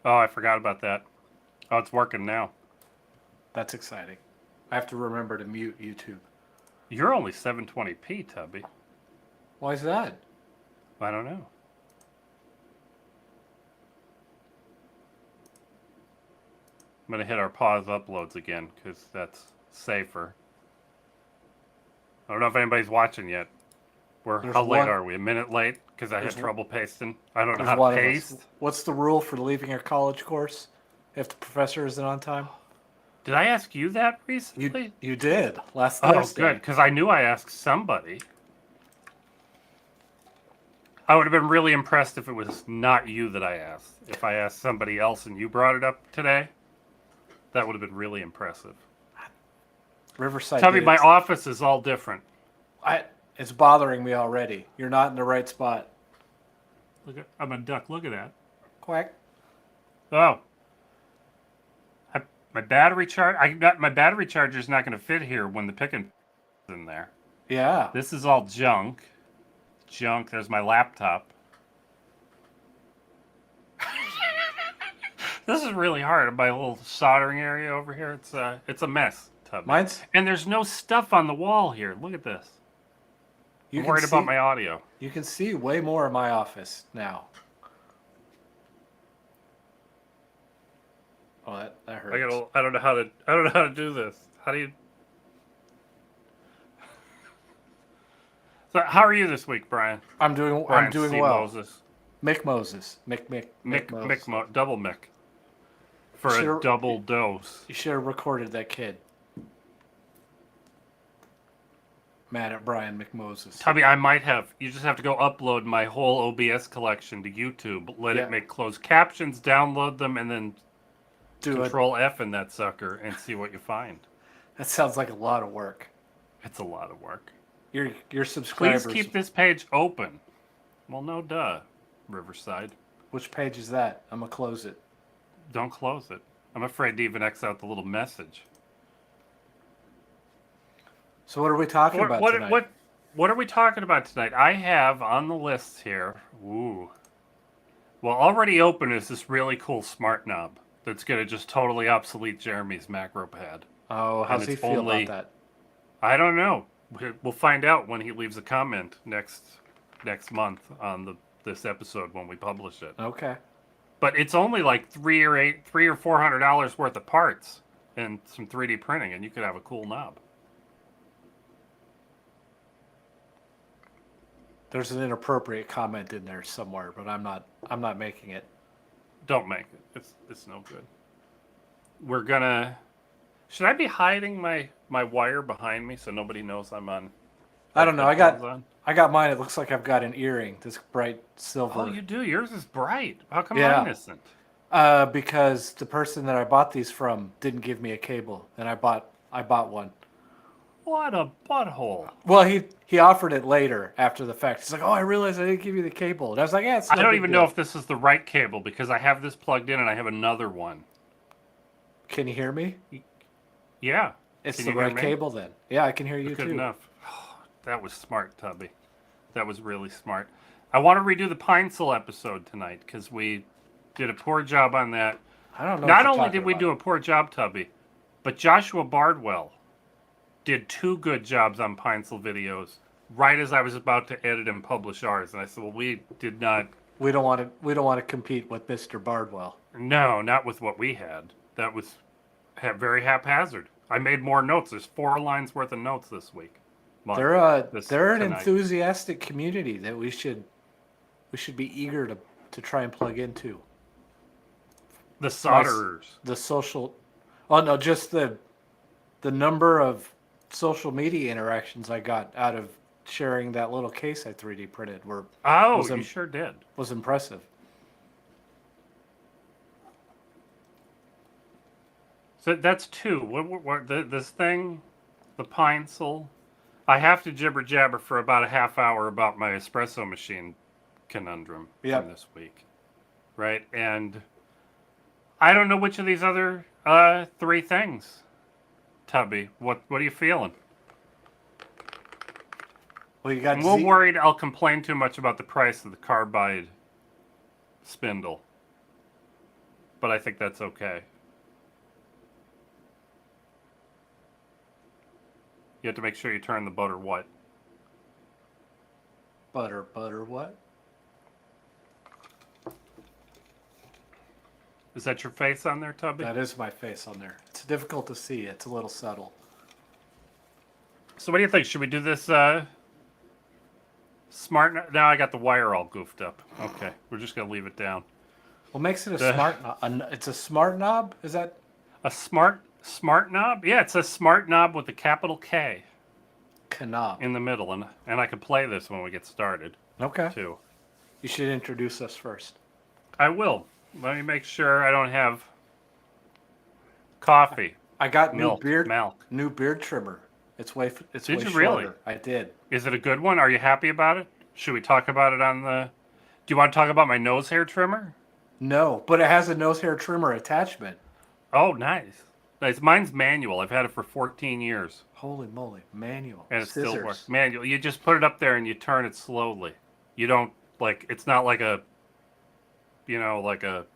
Oh, I forgot about that. Oh, it's working now. That's exciting. I have to remember to mute YouTube. You're only 720p, Tubby. Why is that? I don't know. I'm going to hit our pause uploads again because that's safer. I don't know if anybody's watching yet. There's How late one. are we? A minute late because I had There's trouble pasting. I don't know there's how to one of us. paste. What's the rule for leaving your college course if the professor isn't on time? Did I ask you that You recently? you did last Oh, good, Thursday. because I knew I asked somebody. I would have been really impressed if it was not you that I asked. If I asked somebody else and you brought it up today, that would have been really impressive. Riverside Tell me, did my it. office is all different. It's bothering me already. You're not in the right spot. I'm a duck. Look at that. Quack. Oh, my battery charge. My battery charger is not going to fit here when the picking is in there. Yeah. This is all junk. Junk. There's my laptop. This is really hard. My little soldering area over here. It's a mess, Tubby. Mine's. And there's no stuff on the wall here. Look at this. You I'm can worried see. about my audio. You can see way more of my office now. Oh, that hurts. I don't know how to do this. How do you? So how are you this week, Brian? I'm doing. Brian I'm doing C. well. Moses. Mick Moses. Mick Moses. Double Mick. For a double dose. You should have recorded that kid. Mad at Brian McMoses. Tubby, I might have. You just have to go upload my whole OBS collection to YouTube. Let it make closed captions, download them, and then Control F in that sucker and see what you find. That sounds like a lot of work. It's a lot of work. Your subscribers. Please keep this page open. Well, no duh, Riverside. Which page is that? I'm gonna close it. Don't close it. I'm afraid to even X out the little message. So what are we talking about tonight? What are we talking about tonight? I have on the list here. Ooh. Well, already open is this really cool smart knob that's going to just totally obsolete Jeremy's macro pad. Oh, how's he feel about that? I don't know. We'll find out when he leaves a comment next month on this episode when we publish it. Okay. But it's only like $300 or $400 worth of parts and some 3D printing, and you could have a cool knob. There's an inappropriate comment in there somewhere, but I'm not making it. Don't make it. It's no good. We're gonna. Should I be hiding my wire behind me so nobody knows I'm on? I don't know. I got mine. It looks like I've got an earring. This bright silver. Oh, you do. Yours is bright. How come Yeah. mine isn't? Because the person that I bought these from didn't give me a cable, and I bought one. What a butthole. Well, he offered it later after the fact. He's like, "Oh, I realized I didn't give you the cable." And I was like, "Yeah, it's no I don't big even deal." know if this is the right cable because I have this plugged in and I have another one. Can you hear me? Yeah. It's Can the you hear right me? cable then. Yeah, I can hear you Good too. enough. That was smart, Tubby. That was really smart. I want to redo the Pinecil episode tonight because we did a poor job on that. I don't know. Not only did we do a poor job, Tubby, but Joshua Bardwell did 2 good jobs on Pinecil videos right as I was about to edit and publish ours. And I said, well, we did not. We don't want to compete with Mr. Bardwell. No, not with what we had. That was very haphazard. I made more notes. There's 4 lines worth of notes this week. They're an enthusiastic community that we should be eager to try and plug into. The solderers. The social. Oh no, just the number of social media interactions I got out of sharing that little case I 3D printed You sure did. Was impressive. So that's 2. This thing, the Pinecil, I have to jibber jabber for about a half hour about my espresso machine conundrum from this week, right? And I don't know which of these other 3 things. Tubby, what are you feeling? Well, you got. I'm a little worried I'll complain too much about the price of the carbide spindle. but I think that's okay. You have to make sure you turn the butter what? Butter what? Is that your face on there, Tubby? That is my face on there. It's difficult to see. It's a little subtle. So what do you think? Should we do this smart? Now I got the wire all goofed up. Okay, we're just gonna leave it down. What makes it a smart knob? It's a smart knob? Is that a smart knob? Yeah, it's a smart knob with a capital K knob in the middle, and I can play this when we get started. Okay. Too. You should introduce us first. I will. Let me make sure I don't have coffee. I got milk. New beard trimmer. It's way Did way you shorter. really? I did. Is it a good one? Are you happy about it? Should we talk about it on the? Do you want to talk about my nose hair trimmer? No, but it has a nose hair trimmer attachment. Oh, nice. Nice. Mine's manual. I've had it for 14 years. Holy moly, manual. And it Scissors. still works. Manual. You just put it up there and you turn it slowly. You don't it's not like a, like a.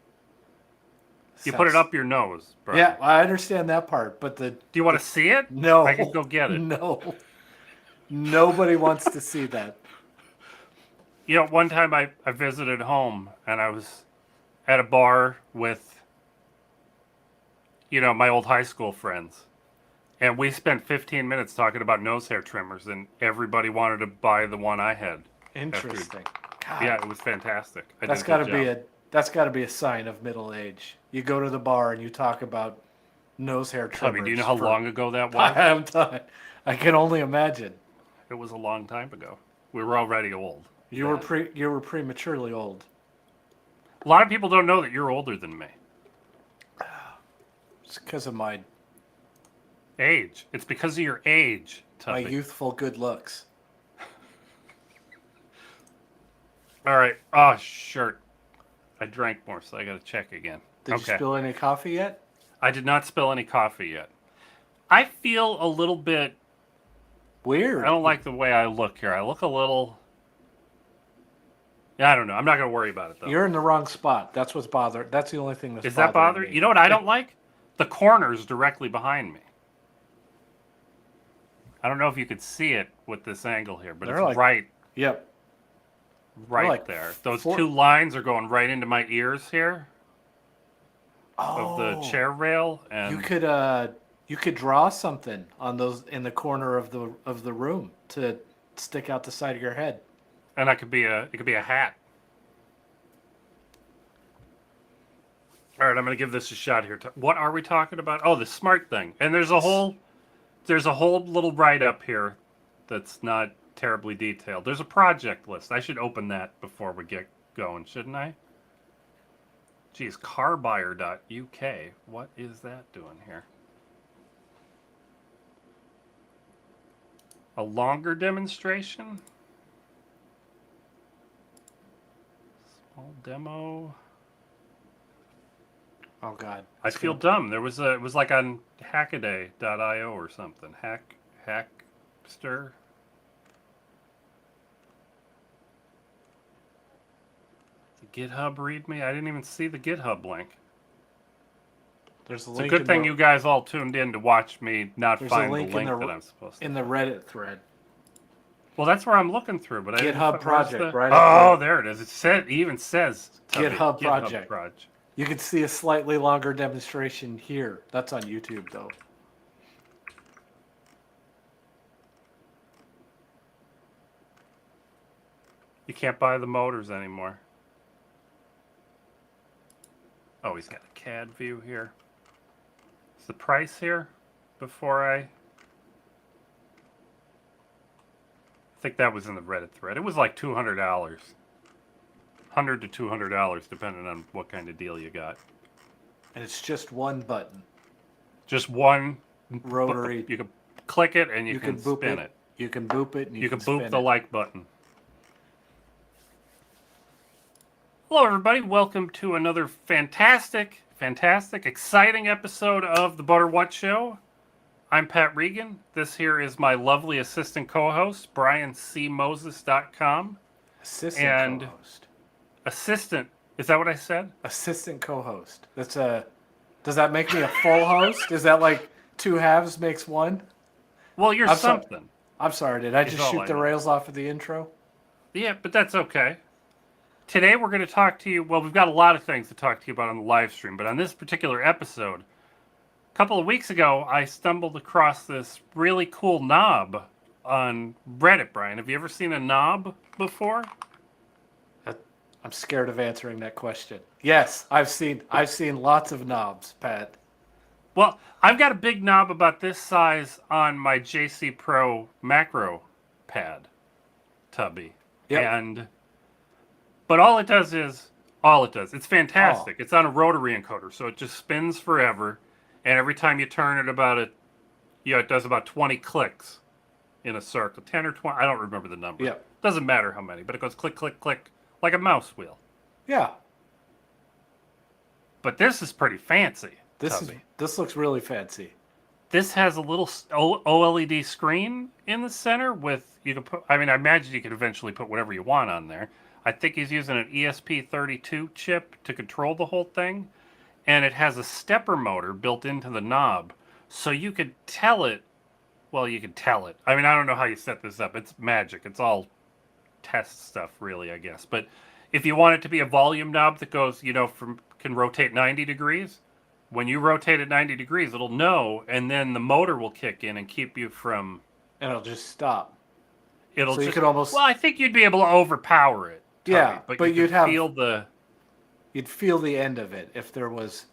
You put it up your nose, bro. Yeah, I understand that part, but Do you want to see it? No. I can go get it. No. Nobody wants to see that. One time I visited home and I was at a bar with, my old high school friends. And we spent 15 minutes talking about nose hair trimmers, and everybody wanted to buy the one I had. Interesting. God, Yeah, it was fantastic. that's got to be a sign of middle age. You go to the bar and you talk about nose hair trimmers. Do you know how long ago that was? I can only imagine. It was a long time ago. We were already old. You were prematurely old. A lot of people don't know that you're older than me. It's because of my age. It's because of your age, Tuffy. my youthful good looks. All right. Oh, shirt. I drank more, so I got to check again. Did you spill any coffee yet? I did not spill any coffee yet. I feel a little bit weird. I don't like the way I look here. I look a little. Yeah, I don't know. I'm not going to worry about it, though. You're in the wrong spot. That's what's bothering. That's the only thing that's Is that bothering me. You know what I don't like? The corner's directly behind me. I don't know if you could see it with this angle here, but it's right. Yep. Right there. Those two lines are going right into my ears here. Of the chair rail, and you could draw something on those in the corner of the room to stick out the side of your head. And it could be a hat. All right, I'm going to give this a shot here. What are we talking about? Oh, the smart thing. And there's a whole little write-up here that's not terribly detailed. There's a project list. I should open that before we get going, shouldn't I? Geez, carbuyer.uk. What is that doing here? A longer demonstration? Small demo. Oh God. I feel dumb. It was like on hackaday.io or something. Hackster. GitHub README? I didn't even see the GitHub link. There's a it's link. A good thing you guys all tuned in to watch me not find the link that I'm supposed to. In the Reddit thread. Well, that's where I'm looking through, but GitHub project, right? Oh, there it is. It even says GitHub project. You can see a slightly longer demonstration here. That's on YouTube, though. You can't buy the motors anymore. Oh, he's got a CAD view here. Is the price here before I think that was in the Reddit thread. It was like $200. $100 to $200, depending on what kind of deal you got. And it's just one button. Just one rotary. You can click it and you can spin it. You can boop it and you can boop the like button. Hello, everybody. Welcome to another fantastic, exciting episode of the Butter What Show. I'm Pat Regan. This here is my lovely assistant co-host, BrianCMoses.com. Assistant co-host. Assistant Is that what I said? Assistant co-host. That's a. Does that make me a full host? Is that like two halves makes one? Well, you're I'm sorry. something. I'm sorry. Did I Is just all shoot I the know. rails off of the intro? Yeah, but that's okay. Today we're going to talk to you. Well, we've got a lot of things to talk to you about on the live stream, but on this particular episode, a couple of weeks ago, I stumbled across this really cool knob on Reddit. Brian, have you ever seen a knob before? I'm scared of answering that question. Yes, I've seen lots of knobs, Pat. Well, I've got a big knob about this size on my JC Pro macro pad, Tubby. Yep. But it's fantastic. It's on a rotary encoder, so it just spins forever. And every time you turn it it does about 20 clicks in a circle. 10 or 20, I don't remember the number. Yep. Doesn't matter how many, but it goes click, click, click, like a mouse wheel. Yeah. But this is pretty fancy. This looks really fancy. This has a little OLED screen in the center with, you can put, I imagine you could eventually put whatever you want on there. I think he's using an ESP32 chip to control the whole thing. And it has a stepper motor built into the knob. So you could tell it, well, you could tell it. I don't know how you set this up. It's magic. It's all test stuff, really, I guess. But if you want it to be a volume knob that goes, can rotate 90 degrees, when you rotate it 90 degrees, it'll know, and then the motor will kick in and keep you from... And it'll just stop. It'll so just... You could almost... Well, I think you'd be able to overpower it. Tubby, yeah, but you'd feel the... You'd feel the end of it if there was...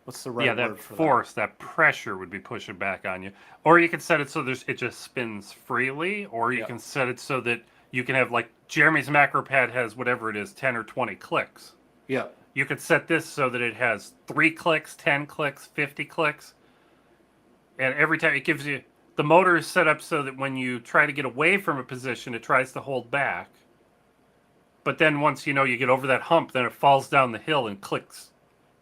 What's the right word that for force, that pressure would be pushing back on you. Or you can set it so it just spins freely, or you can set it so that you can have, like, Jeremy's macro pad has whatever it is, 10 or 20 clicks. Yeah. You could set this so that it has 3 clicks, 10 clicks, 50 clicks. And every time it gives you... The motor is set up so that when you try to get away from a position, it tries to hold back. But then once you get over that hump, then it falls down the hill and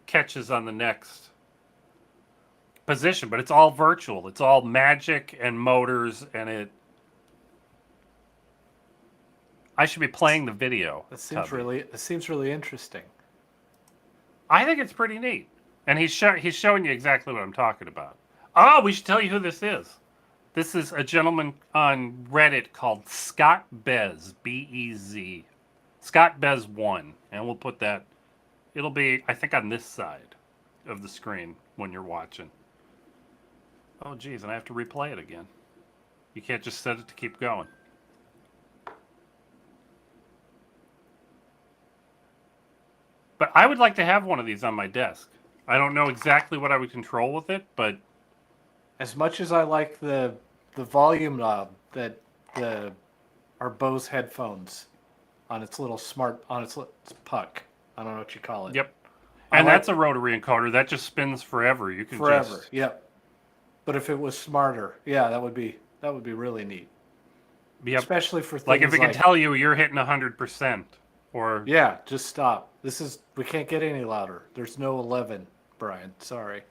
catches on the next position. But it's all virtual. It's all magic and motors, and I should be playing the video. That seems really interesting. I think it's pretty neat. And he's showing you exactly what I'm talking about. Oh, we should tell you who this is. This is a gentleman on Reddit called Scott Bez, B-E-Z. Scott Bez 1. And we'll put that, it'll be, I think, on this side of the screen when you're watching. Oh, geez, and I have to replay it again. You can't just set it to keep going. But I would like to have one of these on my desk. I don't know exactly what I would control with it, but... As much as I like the volume knob that our Bose headphones on its little puck. I don't know what you call it. Yep. And that's a rotary encoder. That just spins forever. You can forever. Yep. But if it was smarter, yeah, that would be really neat. Yep. Especially for things like if it can tell you you're hitting 100%. Or yeah, just stop. We can't get any louder. There's no 11, Brian. Sorry.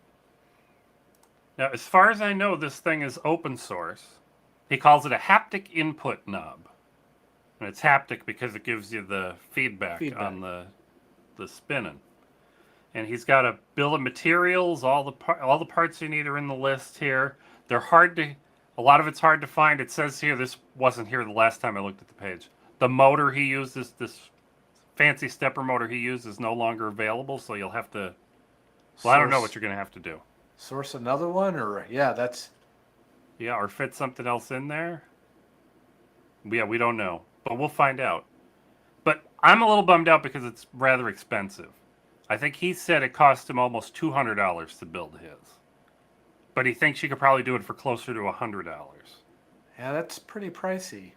Now, as far as I know, this thing is open source. He calls it a haptic input knob. And it's haptic because it gives you the feedback. On the spinning. And he's got a bill of materials. All the parts you need are in the list here. A lot of it's hard to find. It says here, this wasn't here the last time I looked at the page. The motor he uses, this fancy stepper motor he used, is no longer available, so you'll have to... Well, I don't know what you're going to have to do. Source another one, or... Yeah, or fit something else in there. Yeah, we don't know. But we'll find out. But I'm a little bummed out because it's rather expensive. I think he said it cost him almost $200 to build his. But he thinks you could probably do it for closer to $100. Yeah, that's pretty pricey.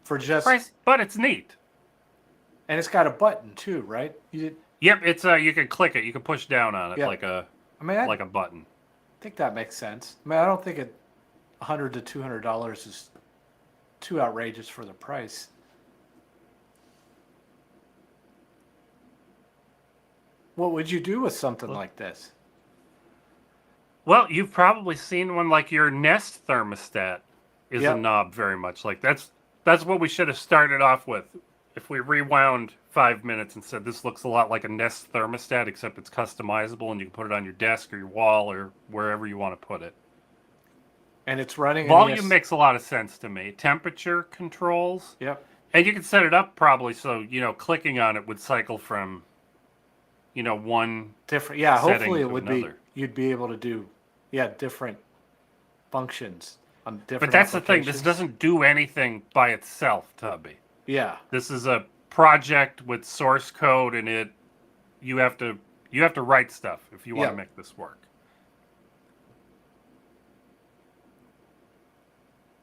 For just... But it's neat. And it's got a button too, right? Yep, it's you can click it. You can push down on it like a button. I think that makes sense. I don't think $100 to $200 is too outrageous for the price. What would you do with something like this? Well, you've probably seen one like your Nest thermostat is a knob very much like that's what we should have started off with. if we rewound 5 minutes and said this looks a lot like a Nest thermostat, except it's customizable and you can put it on your desk or your wall or wherever you want to put it. And it's running. Volume makes a lot of sense to me. Temperature controls. Yep. And you can set it up probably so, clicking on it would cycle from, one different. Yeah, setting hopefully it to would another. you'd be able to do, different functions on different. But that's the thing. This doesn't do anything by itself, Tubby. Yeah. This is a project with source code in it. You have to write stuff if you want to make this work.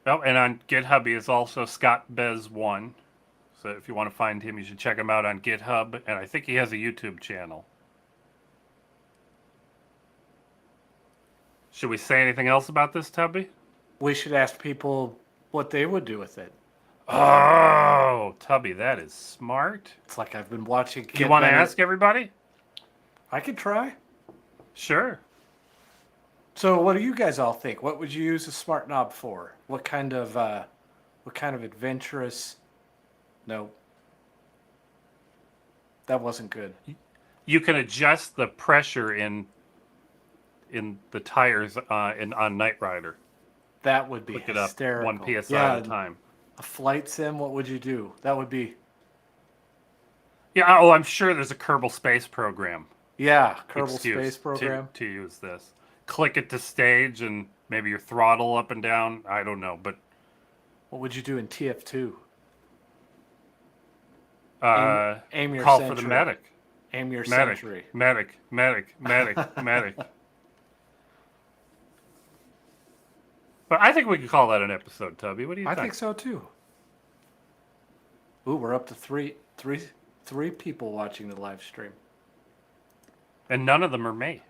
Oh, and on GitHub he is also ScottBez1. So if you want to find him, you should check him out on GitHub. And I think he has a YouTube channel. Should we say anything else about this, Tubby? We should ask people what they would do with it. Oh, Tubby, that is smart. It's like I've been watching. You want to ask everybody? I could try. Sure. So, what do you guys all think? What would you use a smart knob for? What kind of adventurous? No, that wasn't good. You can adjust the pressure in the tires on Knight Rider. That would be Look hysterical. it up, 1 PSI at a time. A flight sim. What would you do? That would be. Yeah. Oh, I'm sure there's a Kerbal Space Program. Yeah, Kerbal Space Program to use this. Click it to stage and maybe your throttle up and down. I don't know, but what would you do in TF2? Aim your call sentry. for the medic. Aim your sentry. Medic. But I think we could call that an episode, Tubby. What do you think? I think so too. Ooh, we're up to three people watching the live stream. And none of them are me.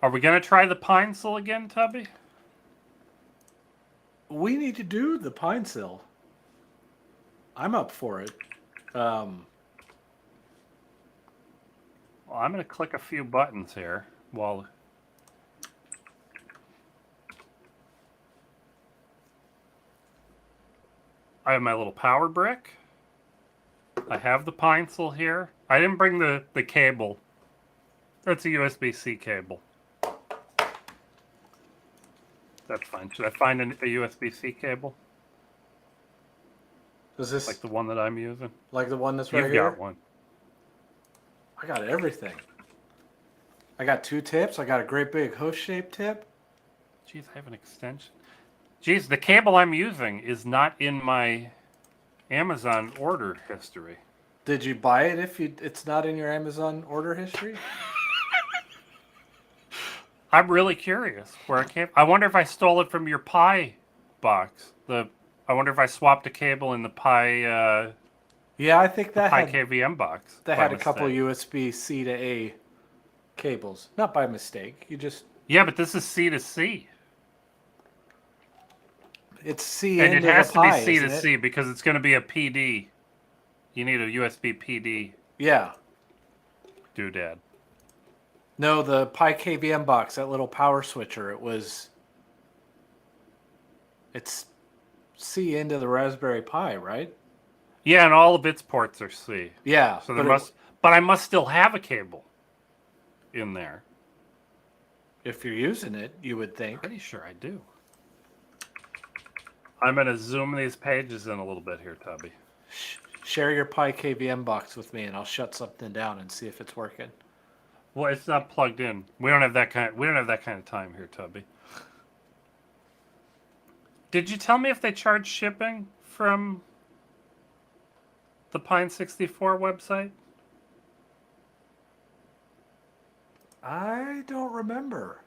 Are we going to try the Pine Sill again, Tubby? We need to do the Pine Sill. I'm up for it. Well, I'm going to click a few buttons here while... I have my little power brick. I have the Pine Sill here. I didn't bring the cable. That's a USB-C cable. That's fine. Should I find a USB-C cable? Is this like the one that I'm using? Like the one that's right here? here? You've got one. I got everything. I got 2 tips. I got a great big hook-shaped tip. Jeez, I have an extension. Jeez, the cable I'm using is not in my Amazon order history. Did you buy it if it's not in your Amazon order history? I'm really curious where it came. I wonder if I stole it from your Pi box. I wonder if I swapped a cable in the Pi. Yeah, I think that Pi had KVM box. That had a couple USB-C to A cables, not by mistake. You just but this is C to C. It's C and into it has the Pi, to be C to isn't it? C because it's going to be a PD. You need a USB PD. Yeah. Doodad. No, the Pi KVM box, that little power switcher, it's C into the Raspberry Pi, right? Yeah, and all of its ports are C. Yeah. So but I must still have a cable in there. If you're using it, you would think. Pretty sure I do. I'm going to zoom these pages in a little bit here, Tubby. Share your Pi KVM box with me, and I'll shut something down and see if it's working. Well, it's not plugged in. We don't have that kind of time here, Tubby. Did you tell me if they charge shipping from the Pine 64 website? I don't remember.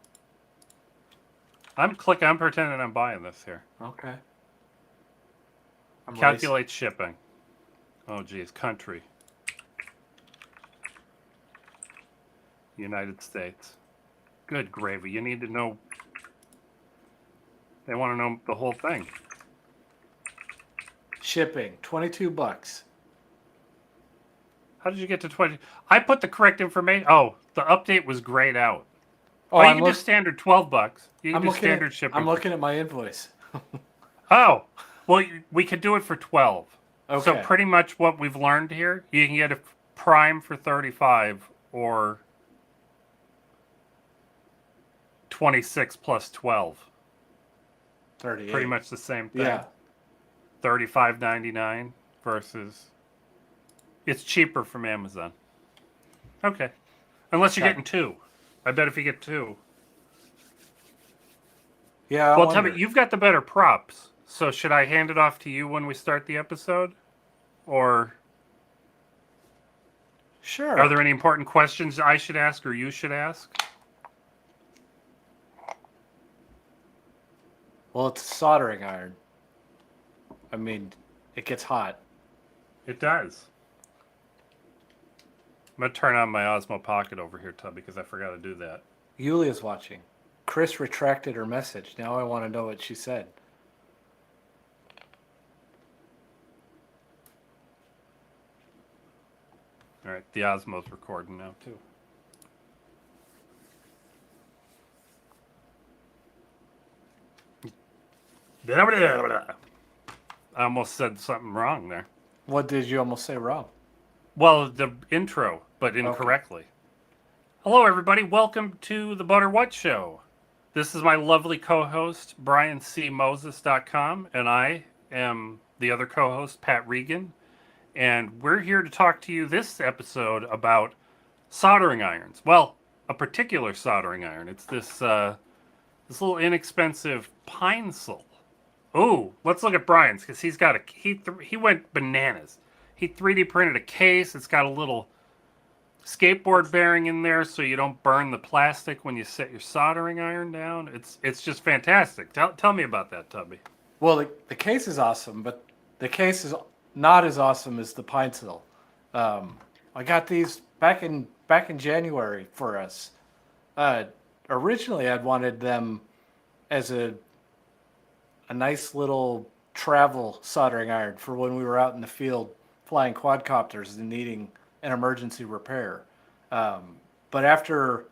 I'm pretending I'm buying this here. Okay. Calculate shipping. Oh, geez. Country. United States. Good gravy. You need to know. They want to know the whole thing. Shipping, $22. How did you get to 20? I put the correct information. Oh, the update was grayed out. Oh, you can do standard $12. You can do standard shipping. I'm looking at my invoice. Oh. Well, we could do it for 12. Okay. So pretty much what we've learned here, you can get a prime for 35 or 26 plus 12. 38. Pretty much the same thing. Yeah. $35.99 versus it's cheaper from Amazon. Okay. Unless you're Okay. getting two. I bet if you get two. Yeah. Well, tell me, you've got the better props. So should I hand it off to you when we start the episode? Or Sure. are there any important questions I should ask or you should ask? Well, it's a soldering iron. I mean, it gets hot. It does. I'm going to turn on my Osmo Pocket over here, Tub, because I forgot to do that. Yulia's watching. Chris retracted her message. Now I want to know what she said. All right, the Osmo's recording now, too. I almost said something wrong there. What did you almost say wrong? Well, the intro, but incorrectly. Hello, everybody. Welcome to the Butter What Show. This is my lovely co-host, BrianCMoses.com, and I am the other co-host, Pat Regan. And we're here to talk to you this episode about soldering irons. Well, a particular soldering iron. It's this little inexpensive Pine-Sol. Ooh, let's look at Brian's because he's got he went bananas. He 3D printed a case. It's got a little skateboard bearing in there so you don't burn the plastic when you set your soldering iron down. It's just fantastic. Tell me about that, Tubby. Well, the case is awesome, but the case is not as awesome as the Pine-Sol. I got these back in January for us. Originally, I'd wanted them as a nice little travel soldering iron for when we were out in the field flying quadcopters and needing an emergency repair. But after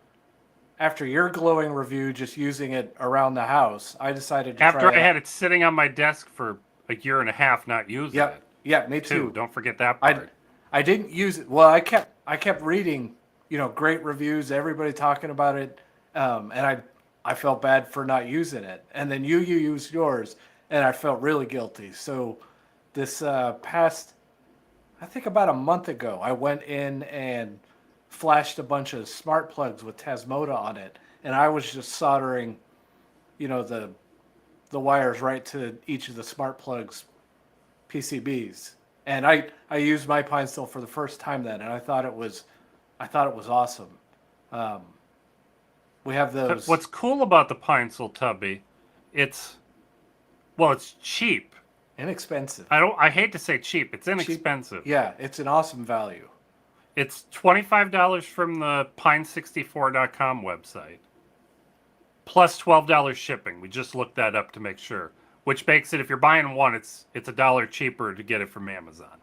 your glowing review, just using it around the house, I decided to After try I had it sitting on my desk for a year and a half, not using it. Yeah, me too. Don't forget that part. I didn't use it. Well, I kept reading, great reviews, everybody talking about it, and I felt bad for not using it. And then you used yours, and I felt really guilty. So this past, I think about a month ago, I went in and flashed a bunch of smart plugs with Tasmota on it, and I was just soldering, the wires right to each of the smart plugs PCBs. And I used my Pine-Sol for the first time then, and I thought it was awesome. We have those. What's cool about the Pine-Sol, Tubby, it's cheap. Inexpensive. I hate to say cheap. It's inexpensive. Yeah, it's an awesome value. It's $25 from the pine64.com website, plus $12 shipping. We just looked that up to make sure, which makes it, if you're buying one, it's $1 cheaper to get it from Amazon.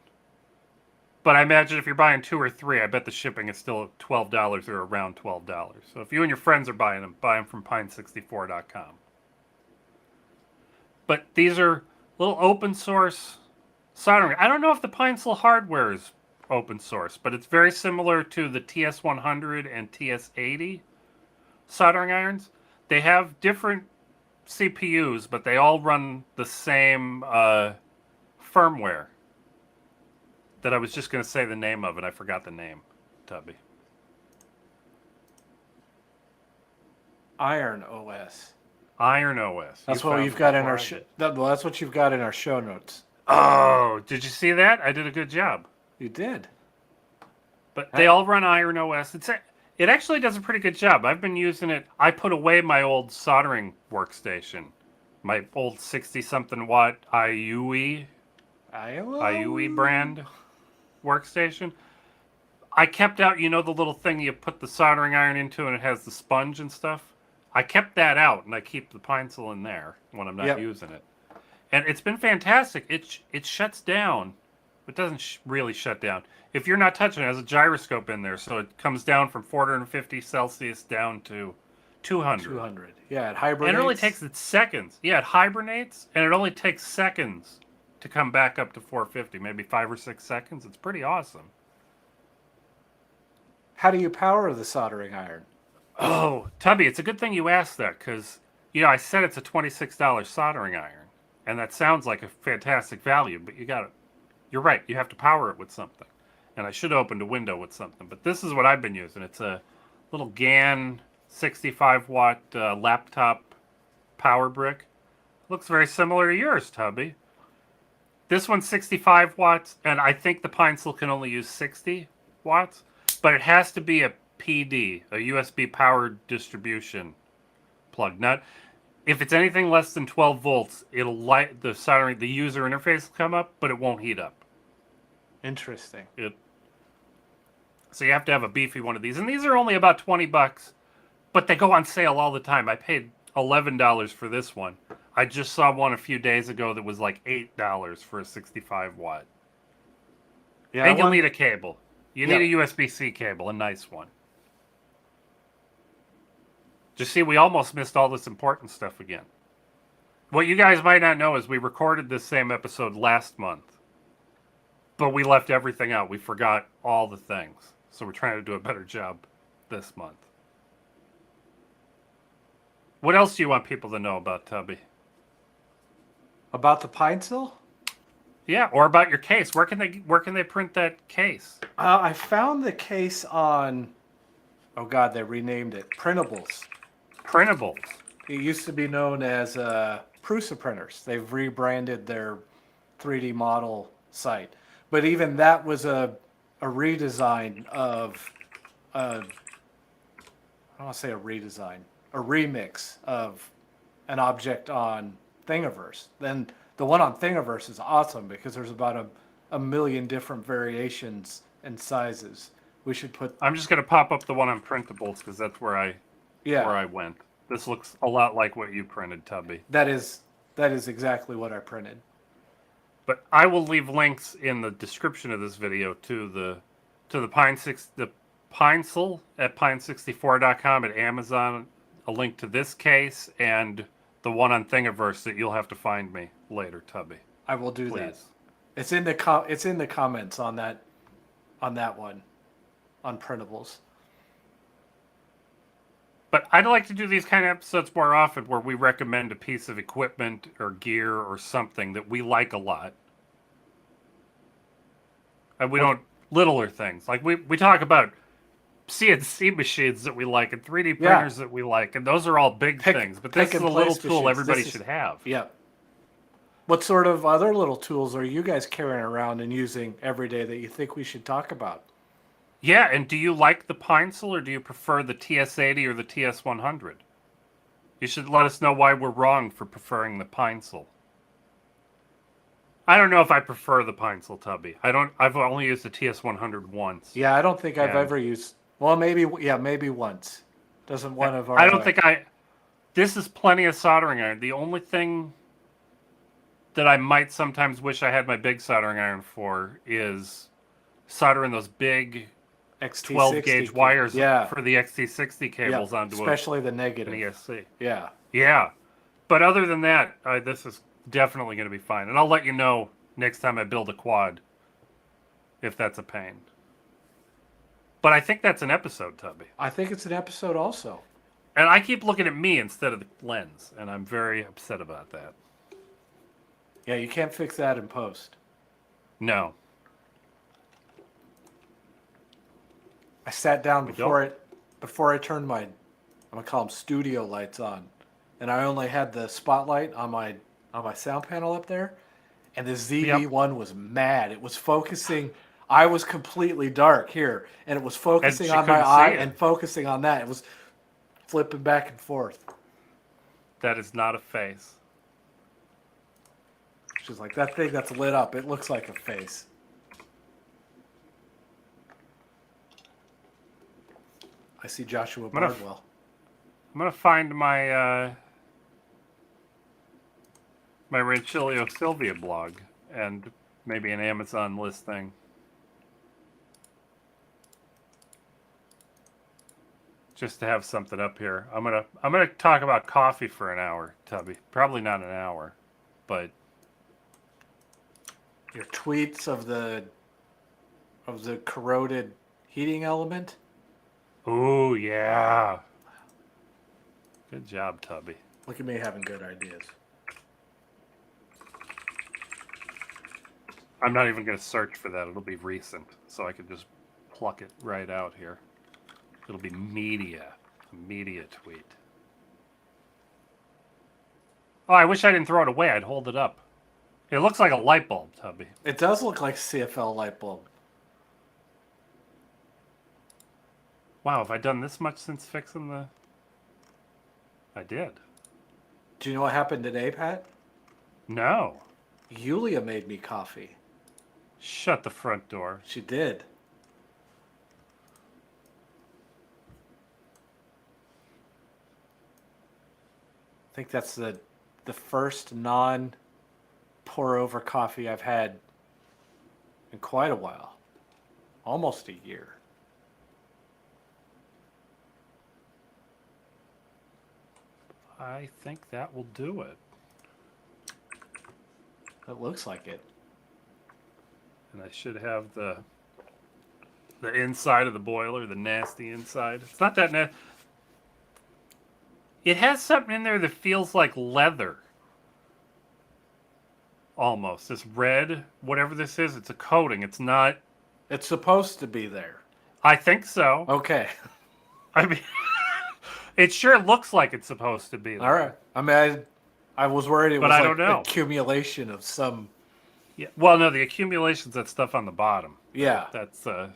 But I imagine if you're buying two or three, I bet the shipping is still $12 or around $12. So if you and your friends are buying them, buy them from pine64.com. But these are little open source soldering. I don't know if the Pine-Sol hardware is open source, but it's very similar to the TS100 and TS80 soldering irons. They have different CPUs, but they all run the same firmware. That I was just going to say the name of it. I forgot the name, Tubby. Iron OS. Iron OS. That's what you've got in our that's what you've got in our show notes. Oh, did you see that? I did a good job. You did. But they all run Iron OS. It actually does a pretty good job. I've been using it. I put away my old soldering workstation, my old 60-something watt IUE brand workstation. I kept out, the little thing you put the soldering iron into and it has the sponge and stuff. I kept that out and I keep the Pine-Sol in there when I'm not using it. And it's been fantastic. It shuts down. It doesn't really shut down. If you're not touching it, it has a gyroscope in there, so it comes down from 450 Celsius down to 200. 200. Yeah, it hibernates. And it only takes it seconds. Yeah, it hibernates, and it only takes seconds to come back up to 450, maybe 5 or 6 seconds. It's pretty awesome. How do you power the soldering iron? Oh, Tubby, it's a good thing you asked that because, I said it's a $26 soldering iron, and that sounds like a fantastic value, but you're right, you have to power it with something. And I should have opened a window with something, but this is what I've been using. It's a little GAN 65-watt laptop power brick. Looks very similar to yours, Tubby. This one's 65 watts, and I think the Pine-Sol can only use 60 watts, but it has to be a PD, a USB power distribution plug. Not if it's anything less than 12 volts, it'll light the soldering. The user interface will come up, but it won't heat up. Interesting. So you have to have a beefy one of these, and these are only about $20, but they go on sale all the time. I paid $11 for this one. I just saw one a few days ago that was like $8 for a 65 watt. Yeah, And you'll need a cable. You need a USB-C cable, a nice one. Just see, we almost missed all this important stuff again. What you guys might not know is we recorded this same episode last month, but we left everything out. We forgot all the things. So we're trying to do a better job this month. What else do you want people to know about Tubby? About the Pine-Sol? Yeah, or about your case. Where can they print that case? I found the case on, oh God, they renamed it, Printables. Printables. It used to be known as Prusa Printers. They've rebranded their 3D model site. But even that was a redesign of, I don't want to say a redesign, a remix of an object on Thingiverse. Then the one on Thingiverse is awesome because there's about a million different variations and sizes. We should put. I'm just gonna pop up the one on Printables because that's where I went. This looks a lot like what you printed, Tubby. That is exactly what I printed. But I will leave links in the description of this video to the Pine-Sol at pine64.com at Amazon, a link to this case, and the one on Thingiverse that you'll have to find me later, Tubby. I will do that. Please. It's in the comments on that one, on Printables. But I'd like to do these kind of episodes more often where we recommend a piece of equipment or gear or something that we like a lot. And we don't, littler things. Like we talk about CNC machines that we like and 3D printers that we like, and those are all big things. But this is a little tool everybody should have. Yeah. What sort of other little tools are you guys carrying around and using every day that you think we should talk about? Yeah, and do you like the Pine-Sol or do you prefer the TS80 or the TS100? You should let us know why we're wrong for preferring the Pine-Sol. I don't know if I prefer the Pine-Sol, Tubby. I've only used the TS100 once. Yeah, I don't think I've ever used. Well, maybe once. Doesn't one of our? I don't think this is plenty of soldering iron. The only thing that I might sometimes wish I had my big soldering iron for is soldering those big 12 gauge wires for the XT60 cables onto especially the negative an ESC. Yeah. Yeah. But other than that, this is definitely going to be fine. And I'll let you know next time I build a quad if that's a pain. But I think that's an episode, Tubby. I think it's an episode also. And I keep looking at me instead of the lens, and I'm very upset about that. Yeah, you can't fix that in post. No. I sat down before I turned my, I'm gonna call them studio lights on, and I only had the spotlight on my sound panel up there, and the ZV-1 was mad. It was focusing. I was completely dark here, and it was focusing on my eye and focusing on that. It was flipping back and forth. That is not a face. She's like, that thing that's lit up, it looks like a face. I see Joshua Bardwell. I'm gonna find my my Rancilio Sylvia blog and maybe an Amazon listing. just to have something up here. I'm gonna talk about coffee for an hour, Tubby. Probably not an hour, but Your tweets of the corroded heating element. ooh yeah. Good job, Tubby. Look at me having good ideas. I'm not even gonna search for that. It'll be recent, so I can just pluck it right out here. It'll be media, a media tweet. Oh, I wish I didn't throw it away. I'd hold it up. It looks like a light bulb, Tubby. It does look like CFL light bulb. Wow, have I done this much since fixing the... I did. Do you know what happened today, Pat? No. Yulia made me coffee. Shut the front door. She did. I think that's the first non pour over coffee I've had in quite a while. Almost a year. I think that will do it. It looks like it. And I should have the inside of the boiler, the nasty inside. It's not that nasty. It has something in there that feels like leather. Almost. This red, whatever this is, it's a coating. It's not... It's supposed to be there. I think so. Okay. I mean, it sure looks like it's supposed to be there. All right. I mean, I was worried it But was I like don't know. accumulation of some... Yeah. Well, no, the accumulation's that stuff on the bottom. Yeah. That's, let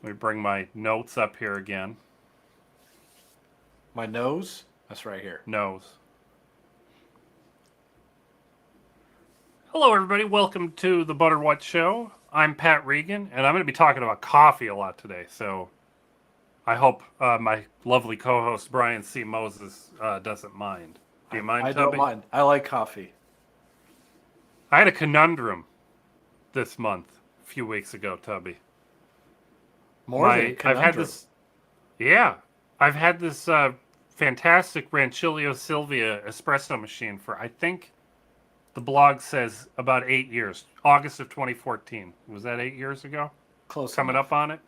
me bring my notes up here again. My nose? That's right here. Nose. Hello, everybody. Welcome to the Butter What Show. I'm Pat Regan, and I'm going to be talking about coffee a lot today. So I hope my lovely co-host Brian C. Moses doesn't mind. Do you mind, I Tubby? don't mind. I like coffee. I had a conundrum this month, a few weeks ago, Tubby. More than a conundrum. I've had this. Yeah, I've had this fantastic Rancilio Silvia espresso machine for, I think, the blog says about 8 years. August of 2014. Was that 8 years ago? Close Coming enough. up on it?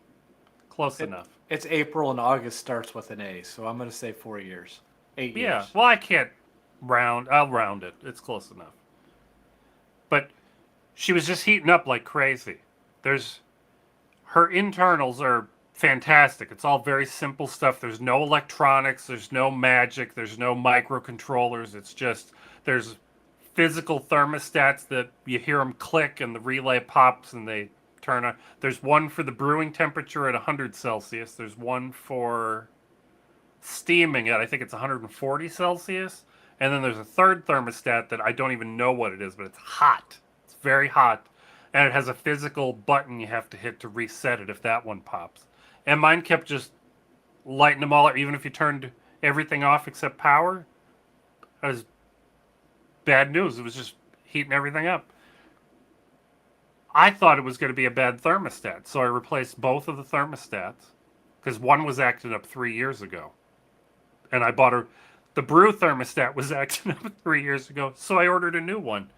Close enough. It's April and August starts with an A, so I'm going to say 4 years. 8 years. Yeah. Well, I can't round. I'll round it. It's close enough. But she was just heating up like crazy. Her internals are fantastic. It's all very simple stuff. There's no electronics. There's no magic. There's no microcontrollers. It's just, there's physical thermostats that you hear them click and the relay pops and they turn on. There's one for the brewing temperature at 100 Celsius. There's one for steaming at, I think it's 140 Celsius. And then there's a third thermostat that I don't even know what it is, but it's hot. It's very hot. And it has a physical button you have to hit to reset it if that one pops. And mine kept just lighting them all up. Even if you turned everything off except power, it was bad news. It was just heating everything up. I thought it was going to be a bad thermostat, so I replaced both of the thermostats because one was acting up 3 years ago. And I bought the brew thermostat was acting up 3 years ago, so I ordered a new one.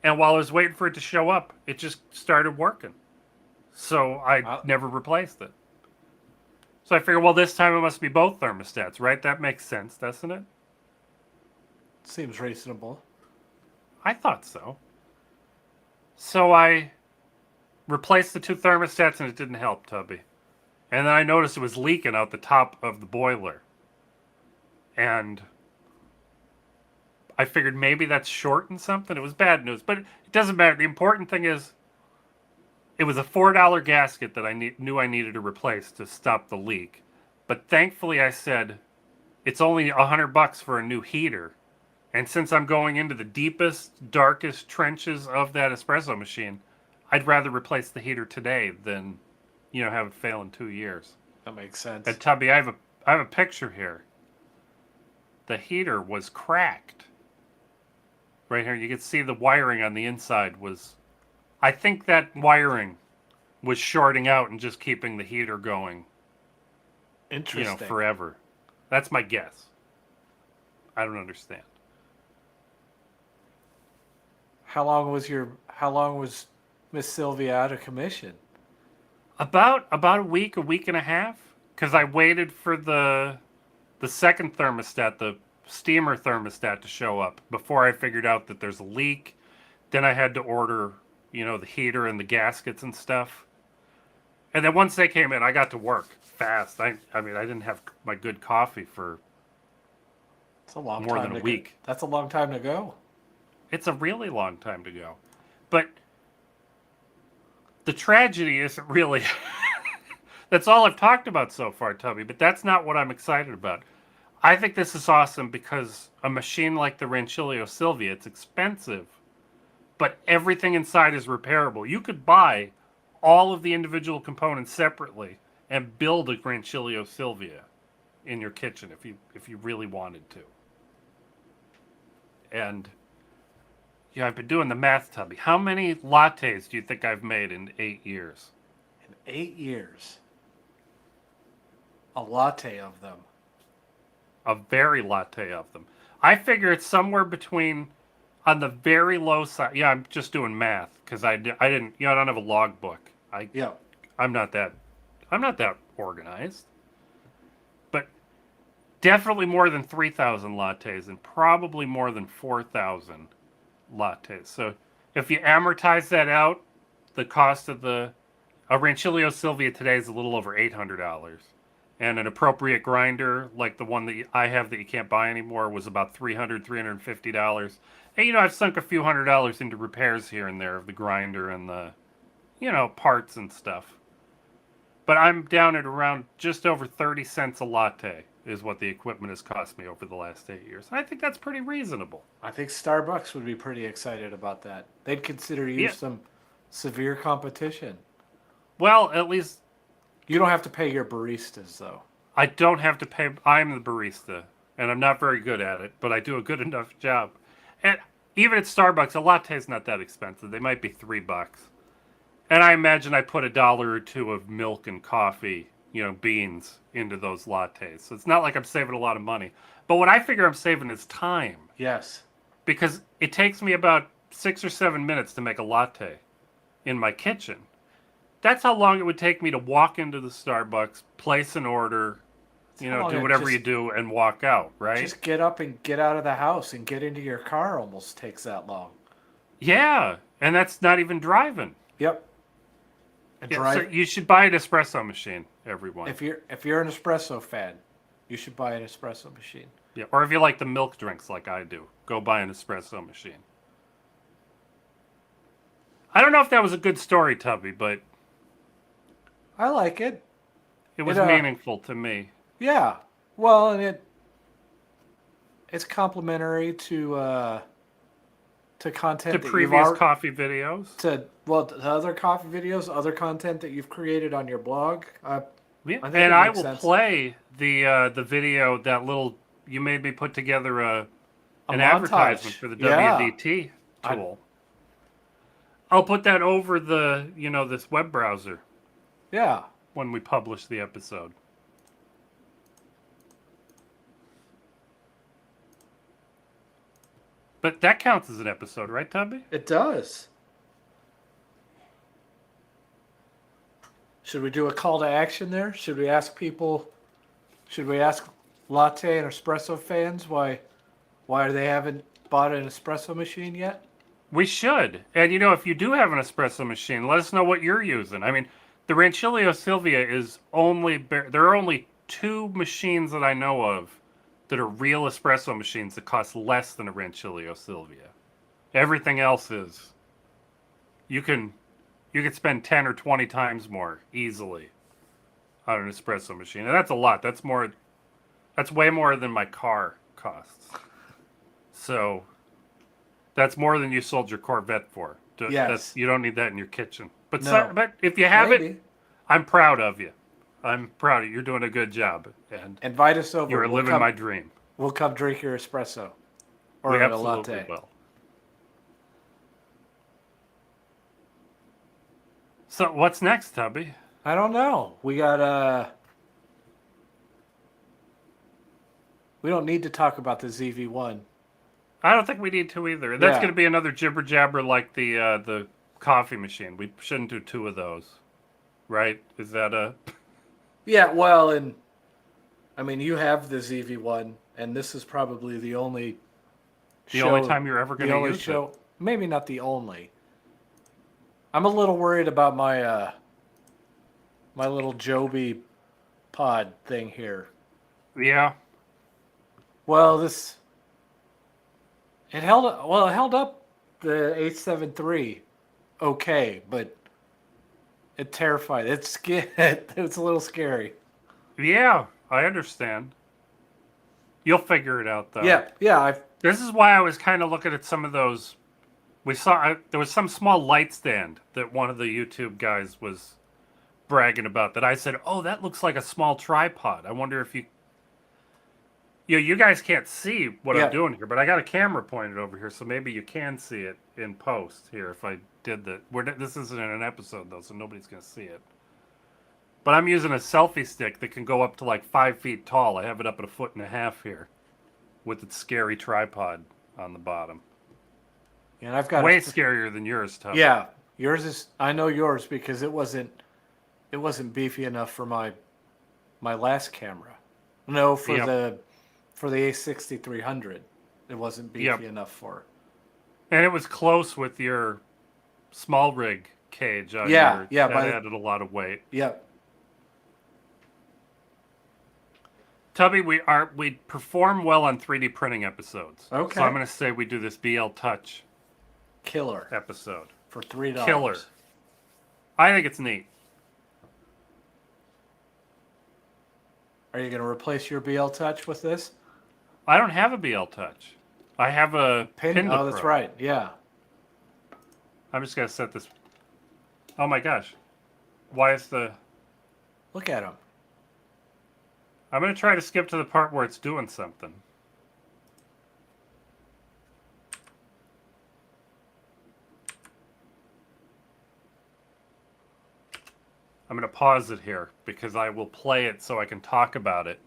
And while I was waiting for it to show up, it just started working. So I never replaced it. So I figured, well, this time it must be both thermostats, right? That makes sense, doesn't it? Seems reasonable. I thought so. So I replaced the two thermostats and it didn't help, Tubby. And then I noticed it was leaking out the top of the boiler. And I figured maybe that's shorting something. It was bad news, but it doesn't matter. The important thing is it was a $4 gasket that I knew I needed to replace to stop the leak. But thankfully I said, it's only $100 for a new heater. And since I'm going into the deepest, darkest trenches of that espresso machine, I'd rather replace the heater today than, have it fail in 2 years. That makes sense. And Tubby, I have a picture here. The heater was cracked. Right here, you can see the wiring on the inside was... I think that wiring was shorting out and just keeping the heater going Interesting. forever. That's my guess. I don't understand. How long was Miss Sylvia out of commission? About a week and a half, because I waited for the second thermostat, the steamer thermostat, to show up before I figured out that there's a leak. Then I had to order, the heater and the gaskets and stuff. And then once they came in, I got to work fast. I mean, I didn't have my good coffee for It's a long more time than a to week. That's a long time to go. It's a really long time to go. But the tragedy isn't really. That's all I've talked about so far, Tubby, but that's not what I'm excited about. I think this is awesome because a machine like the Rancilio Sylvia, it's expensive, but everything inside is repairable. You could buy all of the individual components separately and build a Rancilio Sylvia in your kitchen if you really wanted to. And I've been doing the math, Tubby. How many lattes do you think I've made in 8 years? In 8 years. A latte of them. A very latte of them. I figure it's somewhere between, on the very low side. Yeah, I'm just doing math because I didn't. I don't have a logbook. Yeah. I'm not that organized. But definitely more than 3,000 lattes and probably more than 4,000 lattes. So if you amortize that out, the cost of a Rancilio Sylvia today is a little over $800. And an appropriate grinder, like the one that I have that you can't buy anymore, was about $350. And, I've sunk a few $100s into repairs here and there of the grinder and the, parts and stuff. But I'm down at around just over 30 cents a latte is what the equipment has cost me over the last 8 years. And I think that's pretty reasonable. I think Starbucks would be pretty excited about that. They'd consider you some severe competition. Well, at least you don't have to pay your baristas, though. I don't have to pay. I'm the barista, and I'm not very good at it, but I do a good enough job. And even at Starbucks, a latte is not that expensive. They might be $3. And I imagine I put $1 or $2 of milk and coffee, beans into those lattes. So it's not like I'm saving a lot of money. But what I figure I'm saving is time. Yes. Because it takes me about 6 or 7 minutes to make a latte in my kitchen. That's how long it would take me to walk into the Starbucks, place an order, do whatever you do, and walk out, right? Just get up and get out of the house and get into your car almost takes that long. Yeah, and that's not even driving. Yep. So you should buy an espresso machine, everyone. If you're an espresso fan, you should buy an espresso machine. Yeah, or if you like the milk drinks like I do, go buy an espresso machine. I don't know if that was a good story, Tubby, but I like it. It was meaningful to me. Yeah. Well, and it's complimentary to content to previous coffee videos. To other coffee videos, other content that you've created on your blog. I will play the video, that little you made me put together an advertisement for the WDT tool. I'll put that over the this web browser. Yeah. When we publish the episode. But that counts as an episode, right, Tubby? It does. Should we do a call to action there? Should we ask latte and espresso fans why they haven't bought an espresso machine yet? We should. And if you do have an espresso machine, let us know what you're using. I mean, the Rancilio Sylvia there are only 2 machines that I know of that are real espresso machines that cost less than a Rancilio Sylvia. Everything else is, you could spend 10 or 20 times more easily on an espresso machine. And that's a lot. That's way more than my car costs. So that's more than you sold your Corvette for. Yes. You don't need that in your kitchen. But no. If you have it, I'm proud of you. I'm proud of you. You're doing a good job. And invite us over. You're living my dream. We'll come drink your espresso. Or we a absolutely latte. Will. So what's next, Tubby? I don't know. We got We don't need to talk about the ZV-1. I don't think we need to either. That's Yeah. going to be another jibber jabber like the coffee machine. We shouldn't do two of those, right? Is that a? Yeah, well, and I mean, you have the ZV-1, and this is probably the only The only time you're ever going the to only use show. Maybe not the only. I'm a little worried about my my little Joby pod thing here. it. Yeah. Well, this it held up the 873 okay, but it terrified. It's it's a little scary. Yeah, I understand. You'll figure it out though. Yeah. This is why I was kind of looking at some of those. We saw there was some small light stand that one of the YouTube guys was bragging about that I said, "Oh, that looks like a small tripod. I wonder if you guys can't see what Yeah. I'm doing here, but I got a camera pointed over here, so maybe you can see it in post here if I did that. This isn't in an episode though, so nobody's gonna see it. But I'm using a selfie stick that can go up to like 5 feet tall. I have it up at 1.5 feet here, with its scary tripod on the bottom. And I've got Way scarier than yours, Tom. Yeah, yours is. I know yours because it wasn't beefy enough for my last camera. No, for Yep. the A6300, it wasn't beefy Yep. enough for. And it was close with your small rig cage on Yeah, yeah, that added a lot of weight. Yep. Tubby, we perform well on 3D printing episodes. Okay. So I'm going to say we do this BL Touch Killer episode. for $3. Killer. I think it's neat. Are you going to replace your BL Touch with this? I don't have a BL Touch. I have a Pinda Oh, that's Pro. right. Yeah. I'm just going to set this. Oh my gosh. Why is the... Look at him. I'm going to try to skip to the part where it's doing something. I'm going to pause it here because I will play it so I can talk about it.